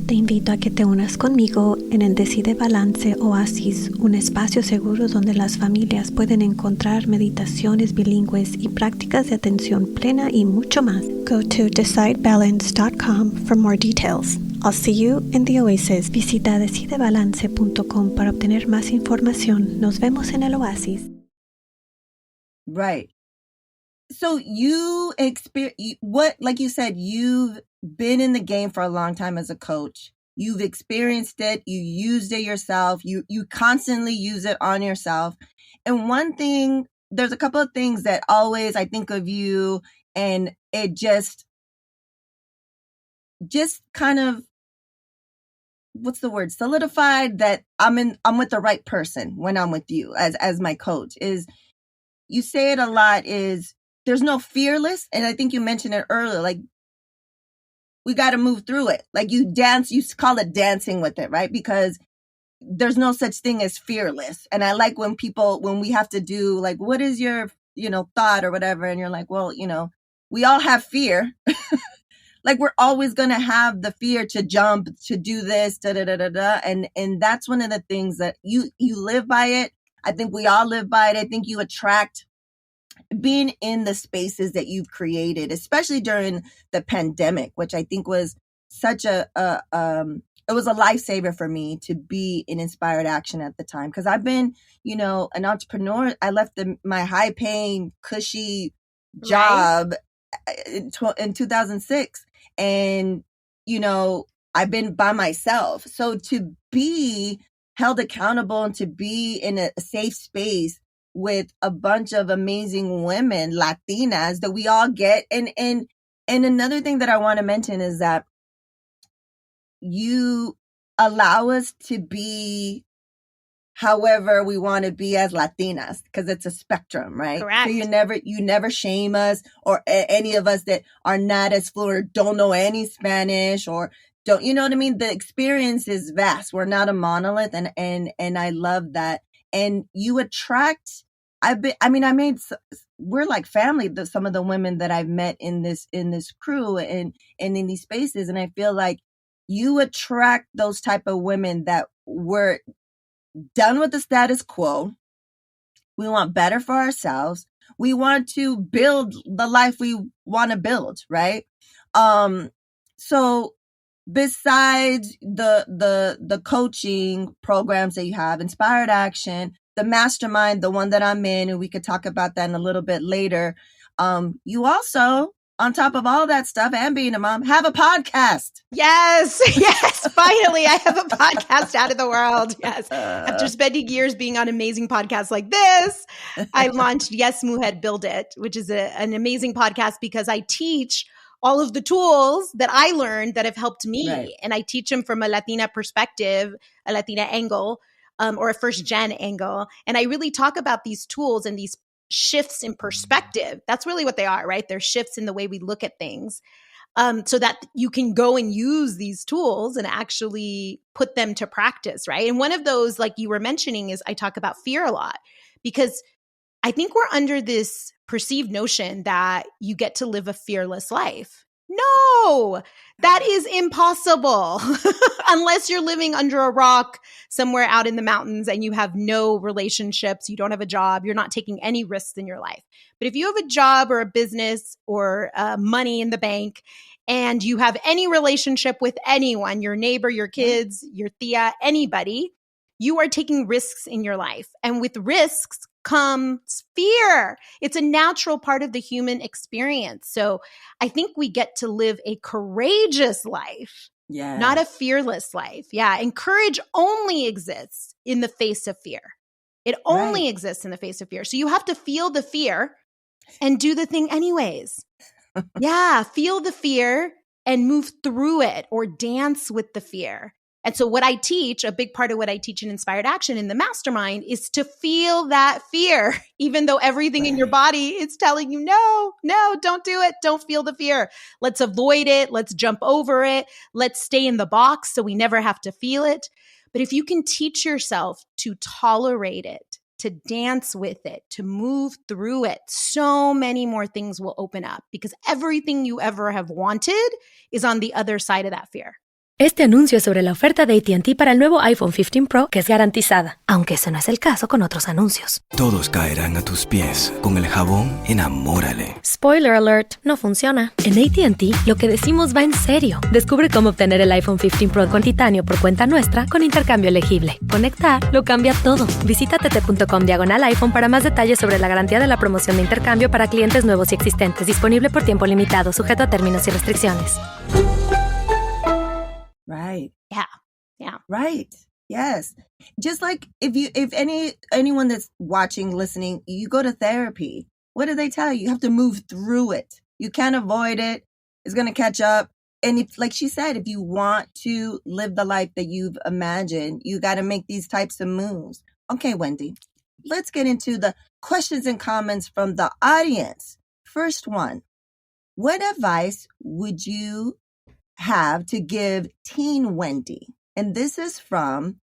Te invito a que te unas conmigo en el Decide Balance Oasis, un espacio seguro donde las familias pueden encontrar meditaciones bilingües y prácticas de atención plena y mucho más. Go to decidebalance.com for more details. I'll see you in the Oasis. Visita decidebalance.com para obtener más información. Nos vemos en el Oasis. Right. So you like you said, you've been in the game for a long time as a coach. You've experienced it. You used it yourself. You constantly use it on yourself. And one thing, there's a couple of things that always I think of you, and it just kind of, what's the word? Solidified that I'm with the right person when I'm with you as my coach. Is you say it a lot, is there's no fearless. And I think you mentioned it earlier, like we got to move through it. Like you call it dancing with it, right? Because there's no such thing as fearless. And I like when we have to do like, what is your, thought or whatever. And you're like, well, we all have fear. Like we're always going to have the fear to jump, to do this, da, da, da, da, da. And that's one of the things that you live by it. I think we all live by it. I think you attract being in the spaces that you've created, especially during the pandemic, which I think was such it was a lifesaver for me to be in inspired action at the time. Cause I've been, an entrepreneur. I left my high paying, cushy job in 2006. And, I've been by myself. So to be held accountable and to be in a safe space with a bunch of amazing women, Latinas that we all get. And another thing that I want to mention is that you allow us to be however we want to be as Latinas, because it's a spectrum, right? Correct. So you never shame us or any of us that are not as fluent, don't know any Spanish or don't, you know what I mean? The experience is vast. We're not a monolith. And I love that. And you attract, we're like family, some of the women that I've met in this crew and in these spaces. And I feel like you attract those type of women that were done with the status quo. We want better for ourselves. We want to build the life we want to build, right? So besides the coaching programs that you have, Inspired Action, the mastermind, the one that I'm in, and we could talk about that in a little bit later. You also, on top of all that stuff and being a mom, have a podcast. Yes. Finally, I have a podcast out of the world. Yes. After spending years being on amazing podcasts like this, I launched Yes Mujer Build It, which is an amazing podcast because I teach all of the tools that I learned that have helped me. Right. And I teach them from a Latina perspective, a Latina angle, or a first gen angle. And I really talk about these tools and these shifts in perspective. That's really what they are, right? They're shifts in the way we look at things, so that you can go and use these tools and actually put them to practice, right? And one of those, like you were mentioning, is I talk about fear a lot because I think we're under this perceived notion that you get to live a fearless life. No, that is impossible unless you're living under a rock somewhere out in the mountains and you have no relationships, you don't have a job, you're not taking any risks in your life. But if you have a job or a business or money in the bank and you have any relationship with anyone, your neighbor, your kids, your tia, anybody, you are taking risks in your life. And with risks comes fear. It's a natural part of the human experience. So I think we get to live a courageous life, not a fearless life. Yeah. And courage only exists in the face of fear. It only exists in the face of fear. So you have to feel the fear and do the thing anyways. Yeah. Feel the fear and move through it or dance with the fear. And so what I teach, a big part of what I teach in Inspired Action in the mastermind is to feel that fear, even though everything in your body is telling you, no, don't do it. Don't feel the fear. Let's avoid it. Let's jump over it. Let's stay in the box so we never have to feel it. But if you can teach yourself to tolerate it, to dance with it, to move through it, so many more things will open up because everything you ever have wanted is on the other side of that fear. Este anuncio es sobre la oferta de AT&T para el nuevo iPhone 15 Pro, que es garantizada, aunque ese no es el caso con otros anuncios. Todos caerán a tus pies con el jabón Enamórale. Spoiler alert, no funciona. En AT&T, lo que decimos va en serio. Descubre cómo obtener el iPhone 15 Pro con titanio por cuenta nuestra con intercambio elegible. Conectar lo cambia todo. Visita tt.com/iPhone para más detalles sobre la garantía de la promoción de intercambio para clientes nuevos y existentes. Disponible por tiempo limitado, sujeto a términos y restricciones. Right. Yeah. Right. Yes. Just like if anyone that's watching, listening, you go to therapy, what do they tell you? You have to move through it. You can't avoid it. It's going to catch up. And if, like she said, if you want to live the life that you've imagined, you got to make these types of moves. Okay, Wendy, let's get into the questions and comments from the audience. First one, what advice would you have to give teen Wendy? And this is from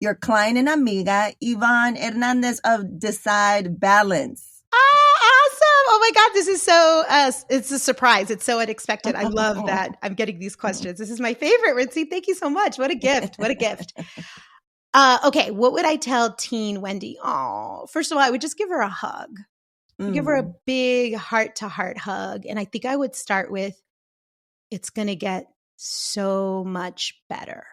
your client and amiga, Yvonne Hernandez of Decide Balance. Awesome. Oh my God. This is so, it's a surprise. It's so unexpected. I love that I'm getting these questions. This is my favorite, Ritzy. Thank you so much. What a gift. What a gift. Okay. What would I tell teen Wendy? Oh, first of all, I would just give her a hug. Give her a big heart to heart hug. And I think I would start with, it's going to get so much better.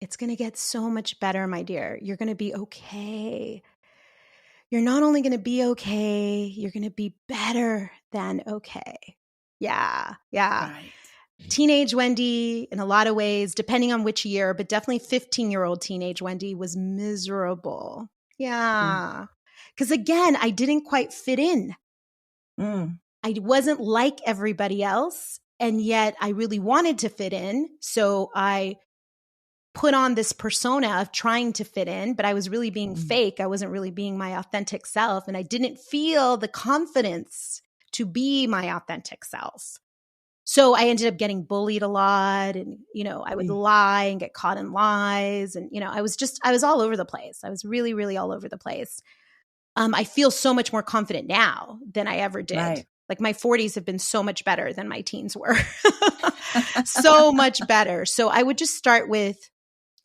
It's going to get so much better, my dear. You're going to be okay. You're not only going to be okay, you're going to be better than okay. Yeah. Right. Teenage Wendy, in a lot of ways, depending on which year, but definitely 15-year-old teenage Wendy was miserable. Yeah. Because again, I didn't quite fit in. I wasn't like everybody else, and yet I really wanted to fit in. So I put on this persona of trying to fit in, but I was really being fake. I wasn't really being my authentic self, and I didn't feel the confidence to be my authentic self. So I ended up getting bullied a lot, and, I would lie and get caught in lies. And, I was all over the place. I was really, really all over the place. I feel so much more confident now than I ever did. Right. Like my 40s have been so much better than my teens were. So much better. So I would just start with,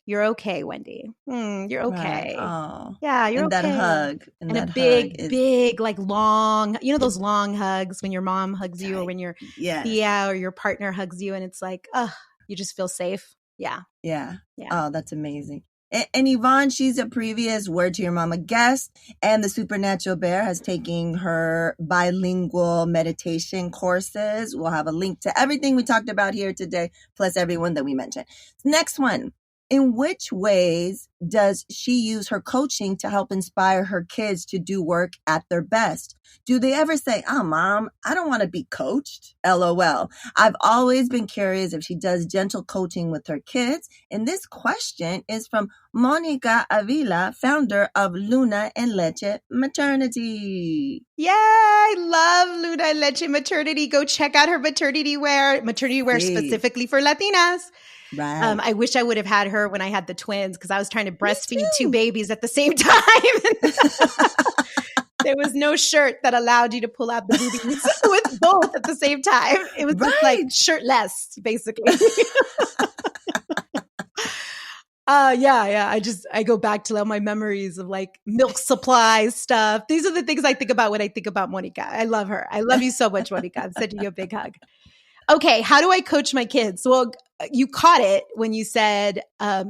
you're okay, Wendy. You're okay. Right. Yeah, you're and okay. That hug. And a big, like long, those long hugs when your mom hugs you or when your Thea or your partner hugs you, and it's like, you just feel safe. Yeah. Oh, that's amazing. And Yvonne, she's a previous Word to Your Mama guest, and the Supernatural Bear has taken her bilingual meditation courses. We'll have a link to everything we talked about here today, plus everyone that we mentioned. Next one. In which ways does she use her coaching to help inspire her kids to do work at their best? Do they ever say, Mom, I don't want to be coached? LOL. I've always been curious if she does gentle coaching with her kids. And this question is from Monica Avila, founder of Luna and Leche Maternity. Yeah, I love Luna and Leche Maternity. Go check out her maternity wear specifically for Latinas. Right. I wish I would have had her when I had the twins, because I was trying to breastfeed two babies at the same time. There was no shirt that allowed you to pull out the boobies with both at the same time. It was just like shirtless, basically. I go back to all my memories of like milk supply stuff. These are the things I think about when I think about Monica. I love her. I love you so much, Monica. I'm sending you a big hug. Okay, how do I coach my kids? Well, you caught it when you said, are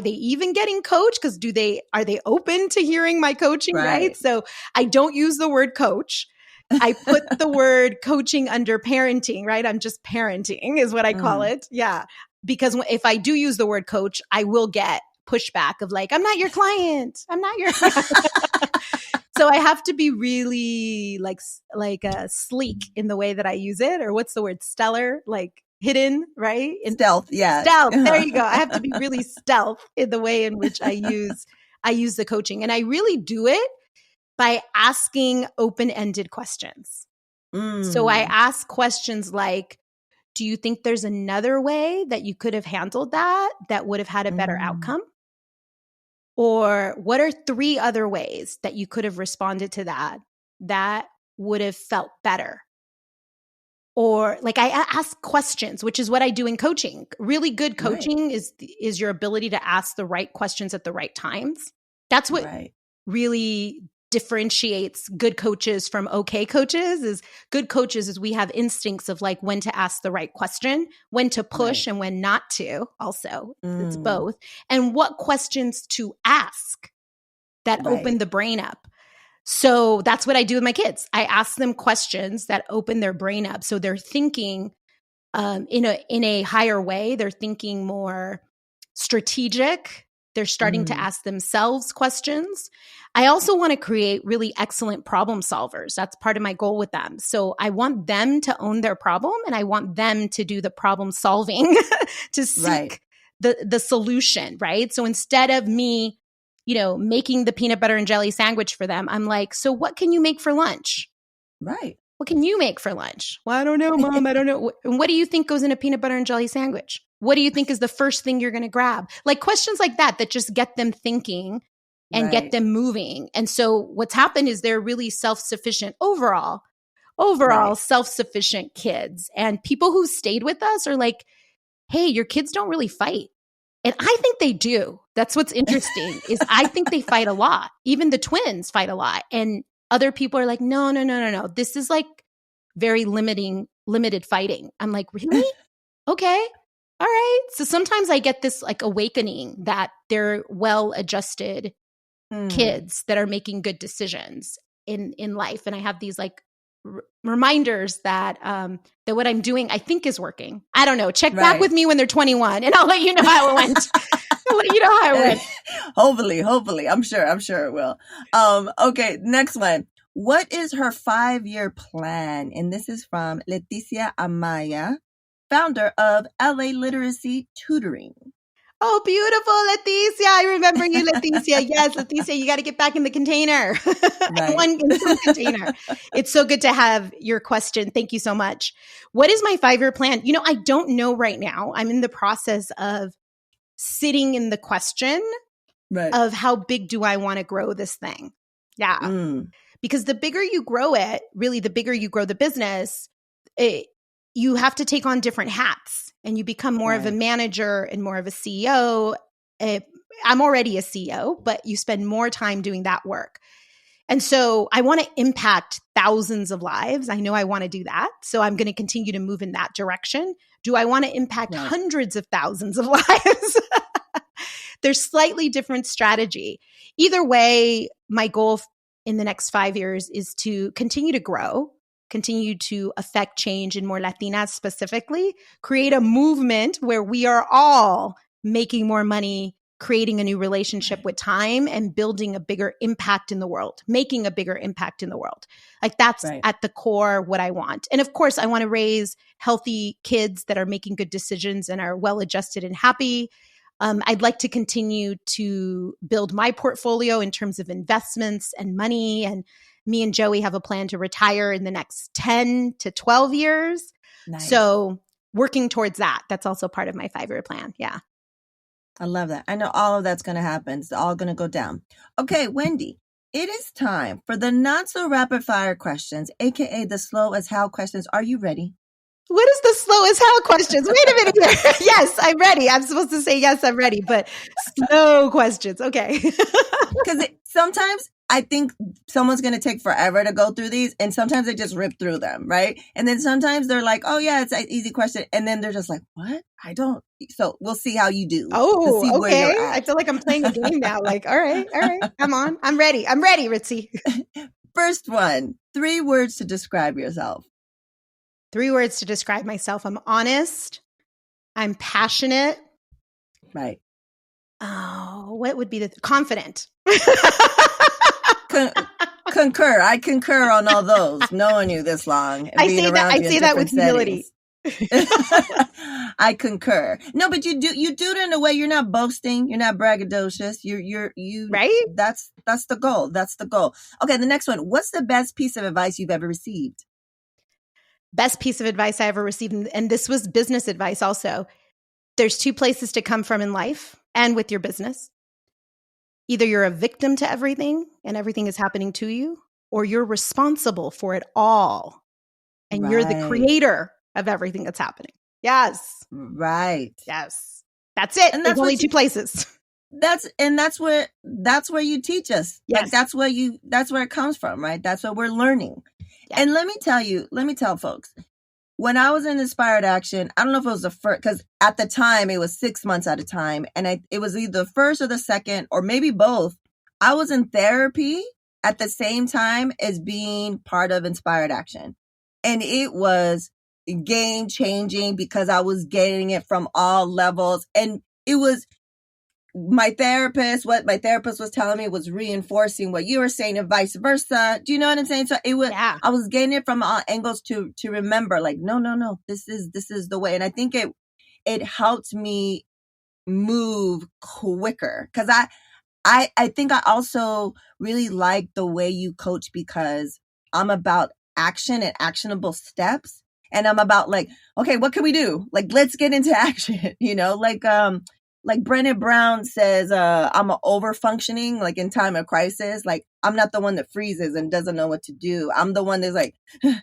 they even getting coached? Because are they open to hearing my coaching, right? So I don't use the word coach. I put the word coaching under parenting, right? I'm just parenting is what I call it. Yeah. Because if I do use the word coach, I will get pushback of like, I'm not your client. I'm not your client. So I have to be really like sleek in the way that I use it, or what's the word? Stellar, like hidden, right? Stealth, yeah. Stealth. There you go. I have to be really stealth in the way in which I use the coaching, and I really do it by asking open-ended questions. So I ask questions like, do you think there's another way that you could have handled that would have had a better outcome? Or what are 3 other ways that you could have responded to that would have felt better? Or like I ask questions, which is what I do in coaching. Really good coaching is your ability to ask the right questions at the right times. That's what really differentiates good coaches from okay coaches. Is good coaches is we have instincts of like when to ask the right question, when to push and when not to. Also, it's both. And what questions to ask that open the brain up. So that's what I do with my kids. I ask them questions that open their brain up. So they're thinking in a higher way. They're thinking more strategic. They're starting to ask themselves questions. I also want to create really excellent problem solvers. That's part of my goal with them. So I want them to own their problem, and I want them to do the problem solving to seek the solution, right? So instead of me, making the peanut butter and jelly sandwich for them, I'm like, so what can you make for lunch? Right. what can you make for lunch? Well, I don't know, Mom. I don't know. What do you think goes in a peanut butter and jelly sandwich? What do you think is the first thing you're going to grab? Like questions like that just get them thinking and get them moving. And so what's happened is they're really self-sufficient overall self-sufficient kids. And people who stayed with us are like, hey, your kids don't really fight. And I think they do. That's what's interesting is I think they fight a lot. Even the twins fight a lot. And other people are like, no. This is like very limited fighting. I'm like, really? Okay. All right. So sometimes I get this like awakening that they're well-adjusted kids that are making good decisions in life. And I have these like reminders that that what I'm doing, I think is working. I don't know. Check back with me when they're 21 and I'll let you know how it went. I'll let you know how it went. Hopefully. I'm sure it will. Okay. Next one. What is her 5-year plan? And this is from Leticia Amaya, founder of LA Literacy Tutoring. Oh, beautiful, Leticia. I remember you, Leticia. Yes, Leticia, you got to get back in the container. One container. It's so good to have your question. Thank you so much. What is my 5-year plan? I don't know right now. I'm in the process of sitting in the question of how big do I want to grow this thing? Yeah. Because the bigger you grow it, really the bigger you grow the business, you have to take on different hats and you become more of a manager and more of a CEO. I'm already a CEO, but you spend more time doing that work. And so I want to impact thousands of lives. I know I want to do that. So I'm going to continue to move in that direction. Do I want to impact hundreds of thousands of lives? There's slightly different strategy. Either way, my goal in the next 5 years is to continue to grow, continue to affect change in more Latinas specifically, create a movement where we are all making more money, creating a new relationship with time and building a bigger impact in the world, making a bigger impact in the world. Like that's at the core what I want. And of course, I want to raise healthy kids that are making good decisions and are well-adjusted and happy. I'd like to continue to build my portfolio in terms of investments and money. And me and Joey have a plan to retire in the next 10 to 12 years. Nice. So working towards that, that's also part of my 5-year plan. Yeah. I love that. I know all of that's going to happen. It's all going to go down. Okay, Wendy, it is time for the not so rapid fire questions, AKA the slow as how questions. Are you ready? What is the slow as hell questions? Wait a minute here. Yes, I'm ready. I'm supposed to say yes, I'm ready, but slow questions. Okay. Because sometimes I think someone's going to take forever to go through these, and sometimes they just rip through them, right? And then sometimes they're like, oh yeah, it's an easy question. And then they're just like, what? I don't. So we'll see how you do. Oh, okay. I feel like I'm playing a game now. Like, all right. Come on. I'm ready, Ritzy. First one, 3 words to describe yourself. 3 words to describe myself. I'm honest. I'm passionate. Right. Oh, what would be the confident? Concur. I concur on all those. Knowing you this long. I say that with humility. I concur. No, but you do it in a way you're not boasting. You're not braggadocious. You right. That's the goal. That's the goal. Okay. The next one. What's the best piece of advice you've ever received? Best piece of advice I ever received, and this was business advice also. There's 2 places to come from in life and with your business. Either you're a victim to everything and everything is happening to you, or you're responsible for it all. And you're the creator of everything that's happening. Yes. Right. Yes. That's it. And that's only 2 places. That's where you teach us. Yes. Like that's where it comes from, right? That's what we're learning. Yes. And let me tell folks, when I was in Inspired Action, I don't know if it was the first, because at the time it was 6 months at a time. And it was either the first or the second, or maybe both. I was in therapy at the same time as being part of Inspired Action. And it was game changing because I was getting it from all levels. And it was what my therapist was telling me was reinforcing what you were saying and vice versa. Do you know what I'm saying? So it was, I was getting it from all angles to remember like, no, this is the way. And I think it helped me move quicker. Cause I think I also really like the way you coach because I'm about action and actionable steps. And I'm about like, okay, what can we do? Like, let's get into action, like Brené Brown says, I'm over functioning, like in time of crisis. Like, I'm not the one that freezes and doesn't know what to do. I'm the one that's like,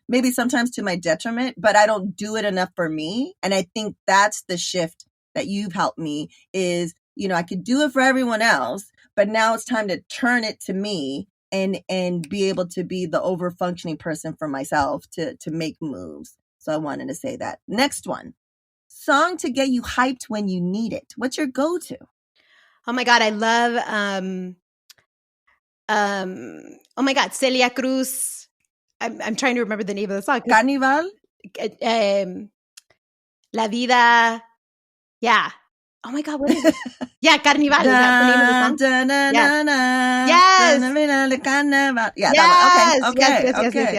maybe sometimes to my detriment, but I don't do it enough for me. And I think that's the shift that you've helped me is, I could do it for everyone else, but now it's time to turn it to me and be able to be the over functioning person for myself to make moves. So I wanted to say that. Next one. Song to get you hyped when you need it. What's your go-to? Oh my God, I love oh my God, Celia Cruz. I'm trying to remember the name of the song. Carnival? La Vida. Yeah. Oh my God, what is it? Yeah, Carnival. Is that the name of the song? Yes. Yeah, yes. That one. Okay.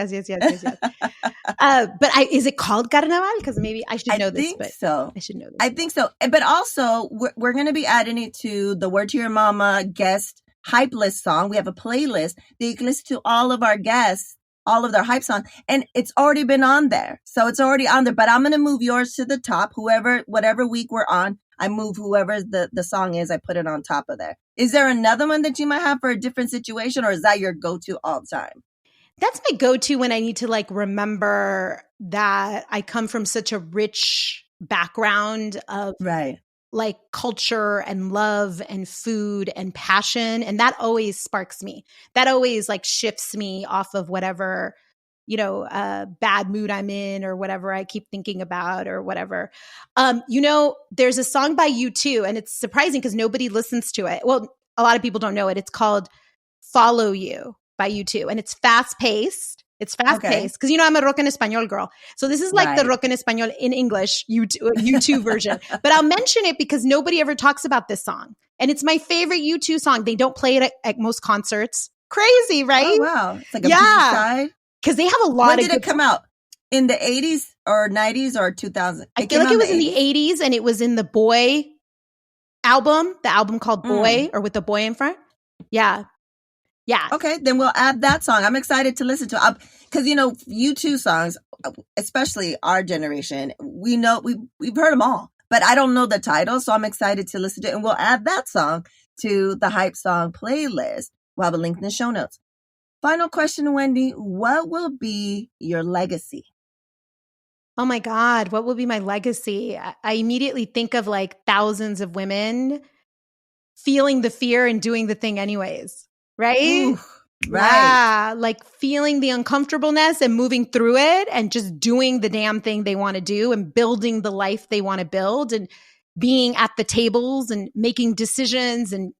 Yes. But is it called Carnaval? Because maybe I should know this. So. I should know this. I think so. But also, we're going to be adding it to the Word to Your Mama guest hype list song. We have a playlist that you can listen to all of our guests, all of their hype songs, and it's already been on there. So it's already on there. But I'm going to move yours to the top. Whatever week we're on, I move whoever the song is, I put it on top of there. Is there another one that you might have for a different situation, or is that your go-to all the time? That's my go-to when I need to like remember that I come from such a rich background of like culture and love and food and passion. And that always sparks me. That always like shifts me off of whatever, bad mood I'm in or whatever I keep thinking about or whatever. There's a song by U2 and it's surprising because nobody listens to it. Well, a lot of people don't know it. It's called Follow You by U2 and it's fast-paced. It's fast-paced because, I'm a rock en español girl. So this is like the rock en español in English U2 version. But I'll mention it because nobody ever talks about this song. And it's my favorite U2 song. They don't play it at most concerts. Crazy, right? Oh, wow. It's like a B-side. Because they have a lot of When did it come out? In the 80s or 90s or 2000? I feel like it was in the 80s and it was in the Boy album, the album called Boy or with the boy in front. Yeah. Yeah. Okay, then we'll add that song. I'm excited to listen to it. Because, U2 songs, especially our generation, we've heard them all. But I don't know the title, so I'm excited to listen to it. And we'll add that song to the Hype Song playlist. We'll have a link in the show notes. Final question, Wendy. What will be your legacy? Oh my God, what will be my legacy? I immediately think of like thousands of women feeling the fear and doing the thing anyways, right? Ooh, right. Yeah, like feeling the uncomfortableness and moving through it and just doing the damn thing they want to do and building the life they want to build and being at the tables and making decisions and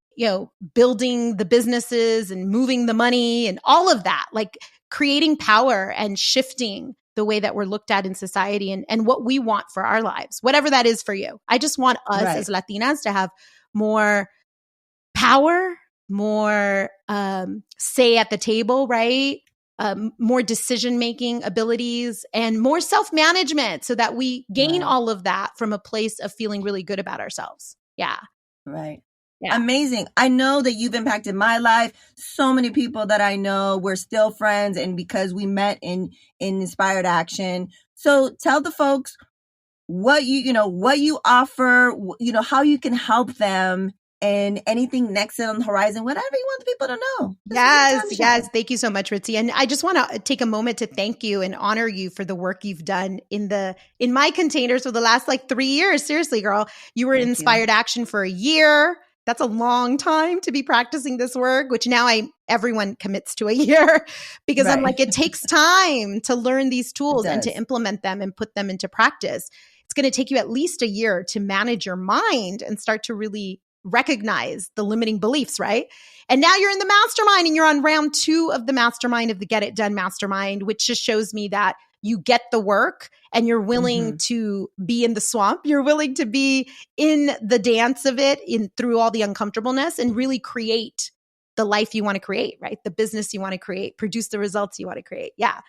building the businesses and moving the money and all of that, like creating power and shifting the way that we're looked at in society and what we want for our lives, whatever that is for you. I just want us as Latinas to have more power, more say at the table, right? More decision-making abilities and more self-management so that we gain all of that from a place of feeling really good about ourselves. Yeah. Right. Yeah. Amazing. I know that you've impacted my life. So many people that I know, we're still friends and because we met in Inspired Action. So tell the folks what you offer, how you can help them and anything next on the horizon, whatever you want the people to know. Yes. Thank you so much, Ritzy. And I just want to take a moment to thank you and honor you for the work you've done in my containers for the last 3 years. Seriously, girl, you were in Inspired Action for a year. That's a long time to be practicing this work, which now everyone commits to a year because I'm like, it takes time to learn these tools and to implement them and put them into practice. It's going to take you at least a year to manage your mind and start to really recognize the limiting beliefs, right? And now you're in the mastermind and you're on round 2 of the mastermind of the Get It Done mastermind, which just shows me that you get the work and you're willing to be in the swamp. You're willing to be in the dance of it through all the uncomfortableness and really create the life you want to create, right? The business you want to create, produce the results you want to create. Yeah.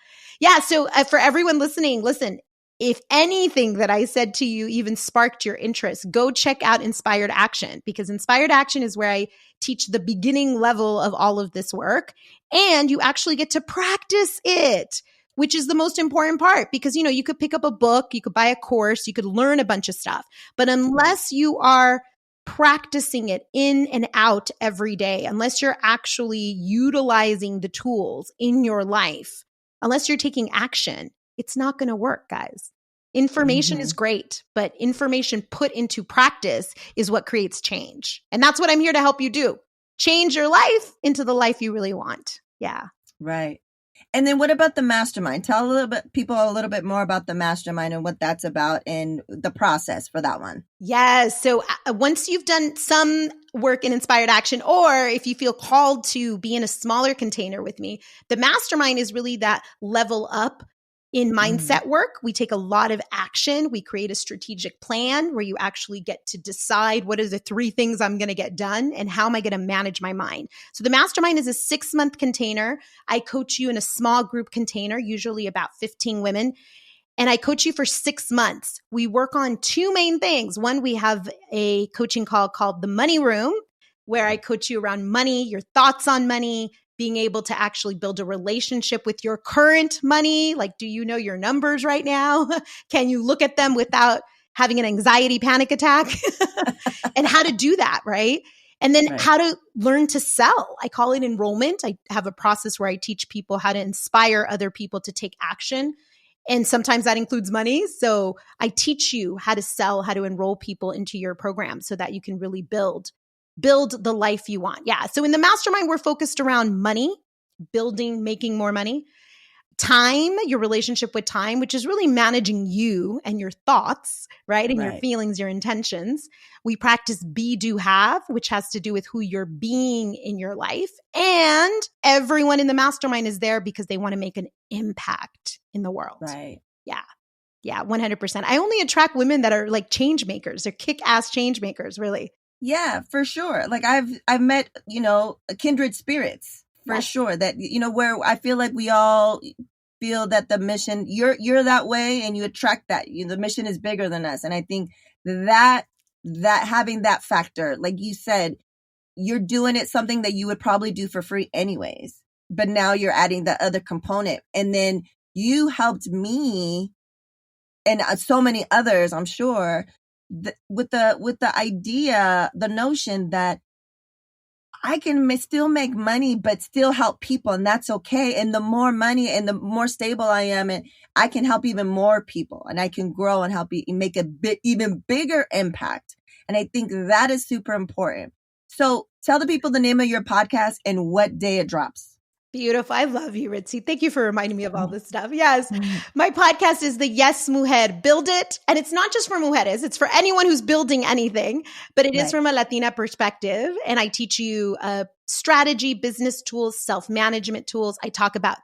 Yeah. So for everyone listening, listen, if anything that I said to you even sparked your interest, go check out Inspired Action because Inspired Action is where I teach the beginning level of all of this work and you actually get to practice it. which is the most important part because, you could pick up a book, you could buy a course, you could learn a bunch of stuff. But unless you are practicing it in and out every day, unless you're actually utilizing the tools in your life, unless you're taking action, it's not going to work, guys. Information is great, but information put into practice is what creates change. And that's what I'm here to help you do. Change your life into the life you really want. Yeah. Right. And then what about the mastermind? Tell people a little bit more about the mastermind and what that's about and the process for that one. Yes. So once you've done some work in inspired action, or if you feel called to be in a smaller container with me, the mastermind is really that level up in mindset work. We take a lot of action. We create a strategic plan where you actually get to decide what are the 3 things I'm going to get done and how am I going to manage my mind. So the mastermind is a 6-month container. I coach you in a small group container, usually about 15 women. And I coach you for 6 months. We work on 2 main things. One, we have a coaching call called the Money Room, where I coach you around money, your thoughts on money, being able to actually build a relationship with your current money. Like, do you know your numbers right now? Can you look at them without having an anxiety panic attack? And how to do that, right? And then how to learn to sell. I call it enrollment. I have a process where I teach people how to inspire other people to take action. And sometimes that includes money. So I teach you how to sell, how to enroll people into your program so that you can really build the life you want. Yeah. So in the mastermind, we're focused around money, building, making more money, time, your relationship with time, which is really managing you and your thoughts, right? And your feelings, your intentions. We practice be, do, have, which has to do with who you're being in your life. And everyone in the mastermind is there because they want to make an impact in the world. Right. Yeah. Yeah. 100%. I only attract women that are like change makers. They're kick-ass change makers, really. Yeah, for sure. Like I've met, kindred spirits for sure that, where I feel like we all feel that the mission, you're that way and you attract that. The mission is bigger than us. And I think that having that factor, like you said, you're doing it something that you would probably do for free anyways, but now you're adding the other component. And then you helped me and so many others, I'm sure, with the idea, the notion that I can still make money, but still help people. And that's okay. And the more money and the more stable I am, and I can help even more people and I can grow and help make a even bigger impact. And I think that is super important. So tell the people the name of your podcast and what day it drops. Beautiful. I love you, Ritzy. Thank you for reminding me of all this stuff. Yes. My podcast is the Yes Mujer. Build it. And it's not just for mujeres. It's for anyone who's building anything, but it is from a Latina perspective. And I teach you strategy, business tools, self-management tools. I talk about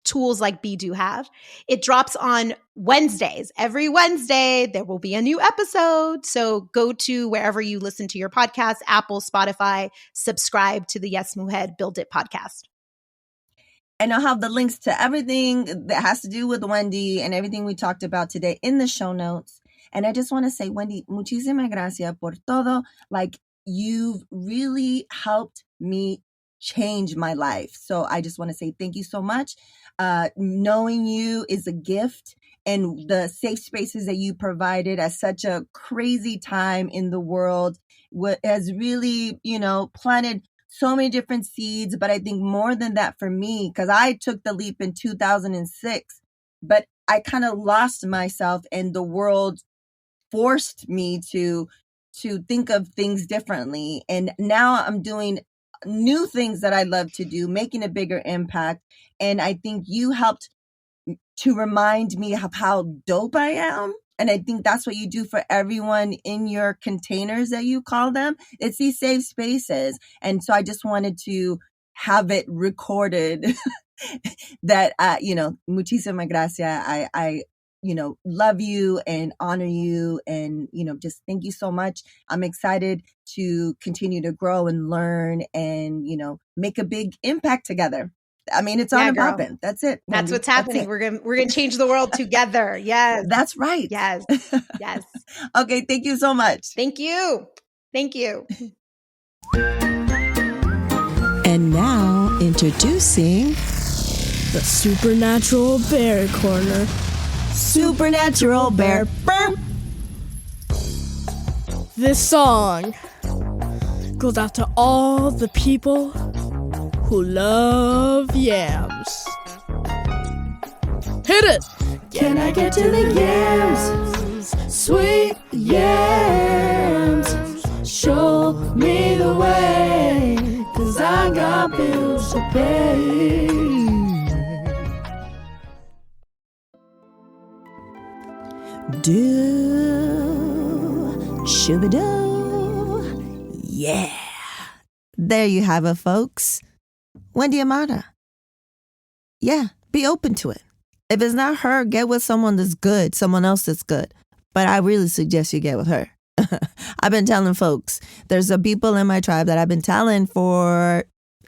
tools like Be, Do, Have. It drops on Wednesdays. Every Wednesday, there will be a new episode. So go to wherever you listen to your podcast, Apple, Spotify, subscribe to the Yes Mujer Build It podcast. And I'll have the links to everything that has to do with Wendy and everything we talked about today in the show notes. And I just want to say, Wendy, muchísimas gracias por todo. Like, you've really helped me change my life. So I just want to say thank you so much. Knowing you is a gift, and the safe spaces that you provided at such a crazy time in the world has really, planted so many different seeds. But I think more than that for me, because I took the leap in 2006, but I kind of lost myself and the world forced me to think of things differently. And now I'm doing new things that I love to do, making a bigger impact. And I think you helped to remind me of how dope I am. And I think that's what you do for everyone in your containers that you call them. It's these safe spaces. And so I just wanted to have it recorded that, muchísimas gracias. I love you and honor you and, just thank you so much. I'm excited to continue to grow and learn and, make a big impact together. I mean, it's on and popping. That's it. That's Wendy. what's happening. We're gonna change the world together. Yes. That's right. Yes. Yes. Okay. Thank you so much. Thank you. Thank you. And now introducing The Supernatural Bear Corner. Supernatural Bear. Burp. This song goes out to all the people who love yams. Hit it! Can I get to the yams? Sweet yams. Show me the way, 'cause I got bills to pay. Do, shoo-ba-doo. Yeah. There you have it, folks. Wendy Amara. Yeah, be open to it. If it's not her, get with someone that's good, someone else that's good. But I really suggest you get with her. I've been telling folks, there's some people in my tribe that I've been telling for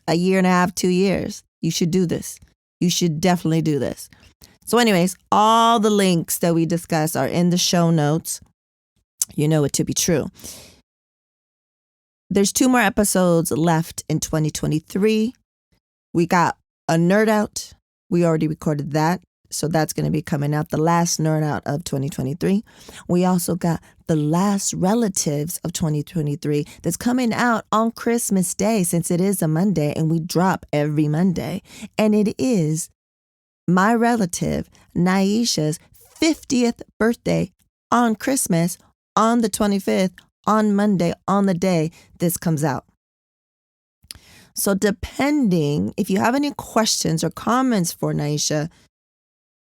a year and a half, 2 years. You should do this. You should definitely do this. So anyways, all the links that we discuss are in the show notes. You know it to be true. There's 2 more episodes left in 2023. We got a Nerd Out. We already recorded that. So that's going to be coming out, the last Nerd Out of 2023. We also got the last Relatives of 2023 that's coming out on Christmas Day, since it is a Monday and we drop every Monday. And it is my relative Naisha's 50th birthday on Christmas, on the 25th, on Monday, on the day this comes out. So depending, if you have any questions or comments for Naisha,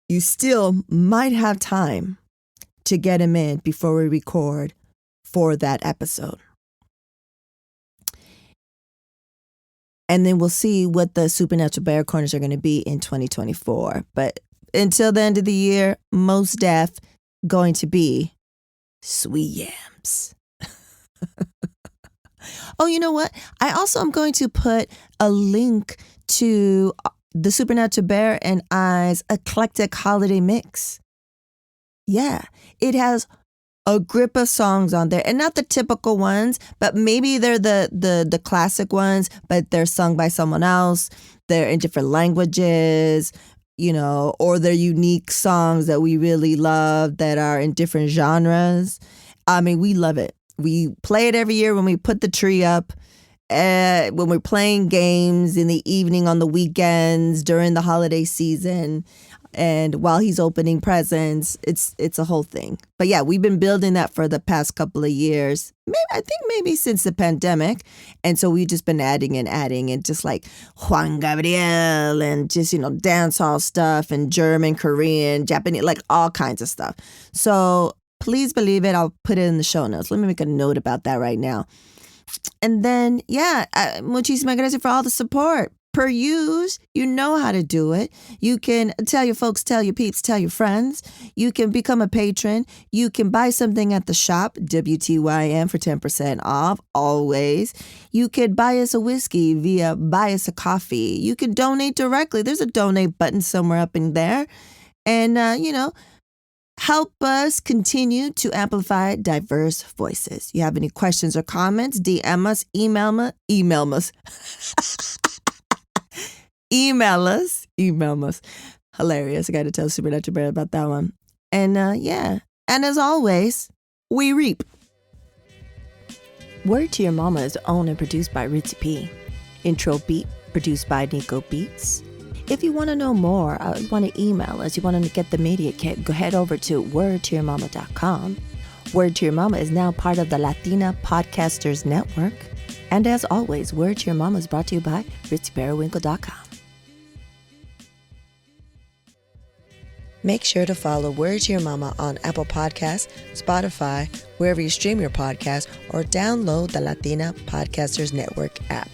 you still might have time to get him in before we record for that episode. And then we'll see what the Supernatural Bear Corners are going to be in 2024. But until the end of the year, most def going to be sweet yams. Oh, you know what? I also am going to put a link to the Supernatural Bear and I's eclectic holiday mix. Yeah, it has a grip of songs on there, and not the typical ones, but maybe they're the classic ones, but they're sung by someone else. They're in different languages, you know, or they're unique songs that we really love that are in different genres. I mean, we love it. We play it every year when we put the tree up. When we're playing games in the evening, on the weekends, during the holiday season, and while he's opening presents, it's a whole thing. But yeah, we've been building that for the past couple of years. Maybe since the pandemic. And so we've just been adding and just like Juan Gabriel and just, you know, dance hall stuff and German, Korean, Japanese, like all kinds of stuff. So please believe it. I'll put it in the show notes. Let me make a note about that right now. And then, yeah, muchísimas gracias for all the support. Per use, you know how to do it. You can tell your folks, tell your peeps, tell your friends. You can become a patron. You can buy something at the shop, WTYM, for 10% off, always. You could buy us a whiskey via buy us a coffee. You can donate directly. There's a donate button somewhere up in there. And, you know, help us continue to amplify diverse voices. You have any questions or comments, DM us, email us. Email us. Hilarious. I got to tell Supernatural Bear about that one. And yeah. And as always, we reap. Word to Your Mama is owned and produced by Ritzy P. Intro beat produced by Nico Beats. If you want to know more, want to email us, you want to get the media kit, go head over to wordtoyourmama.com. Word to Your Mama is now part of the Latina Podcasters Network. And as always, Word to Your Mama is brought to you by ritzyperiwinkle.com. Make sure to follow Word to Your Mama on Apple Podcasts, Spotify, wherever you stream your podcast, or download the Latina Podcasters Network app.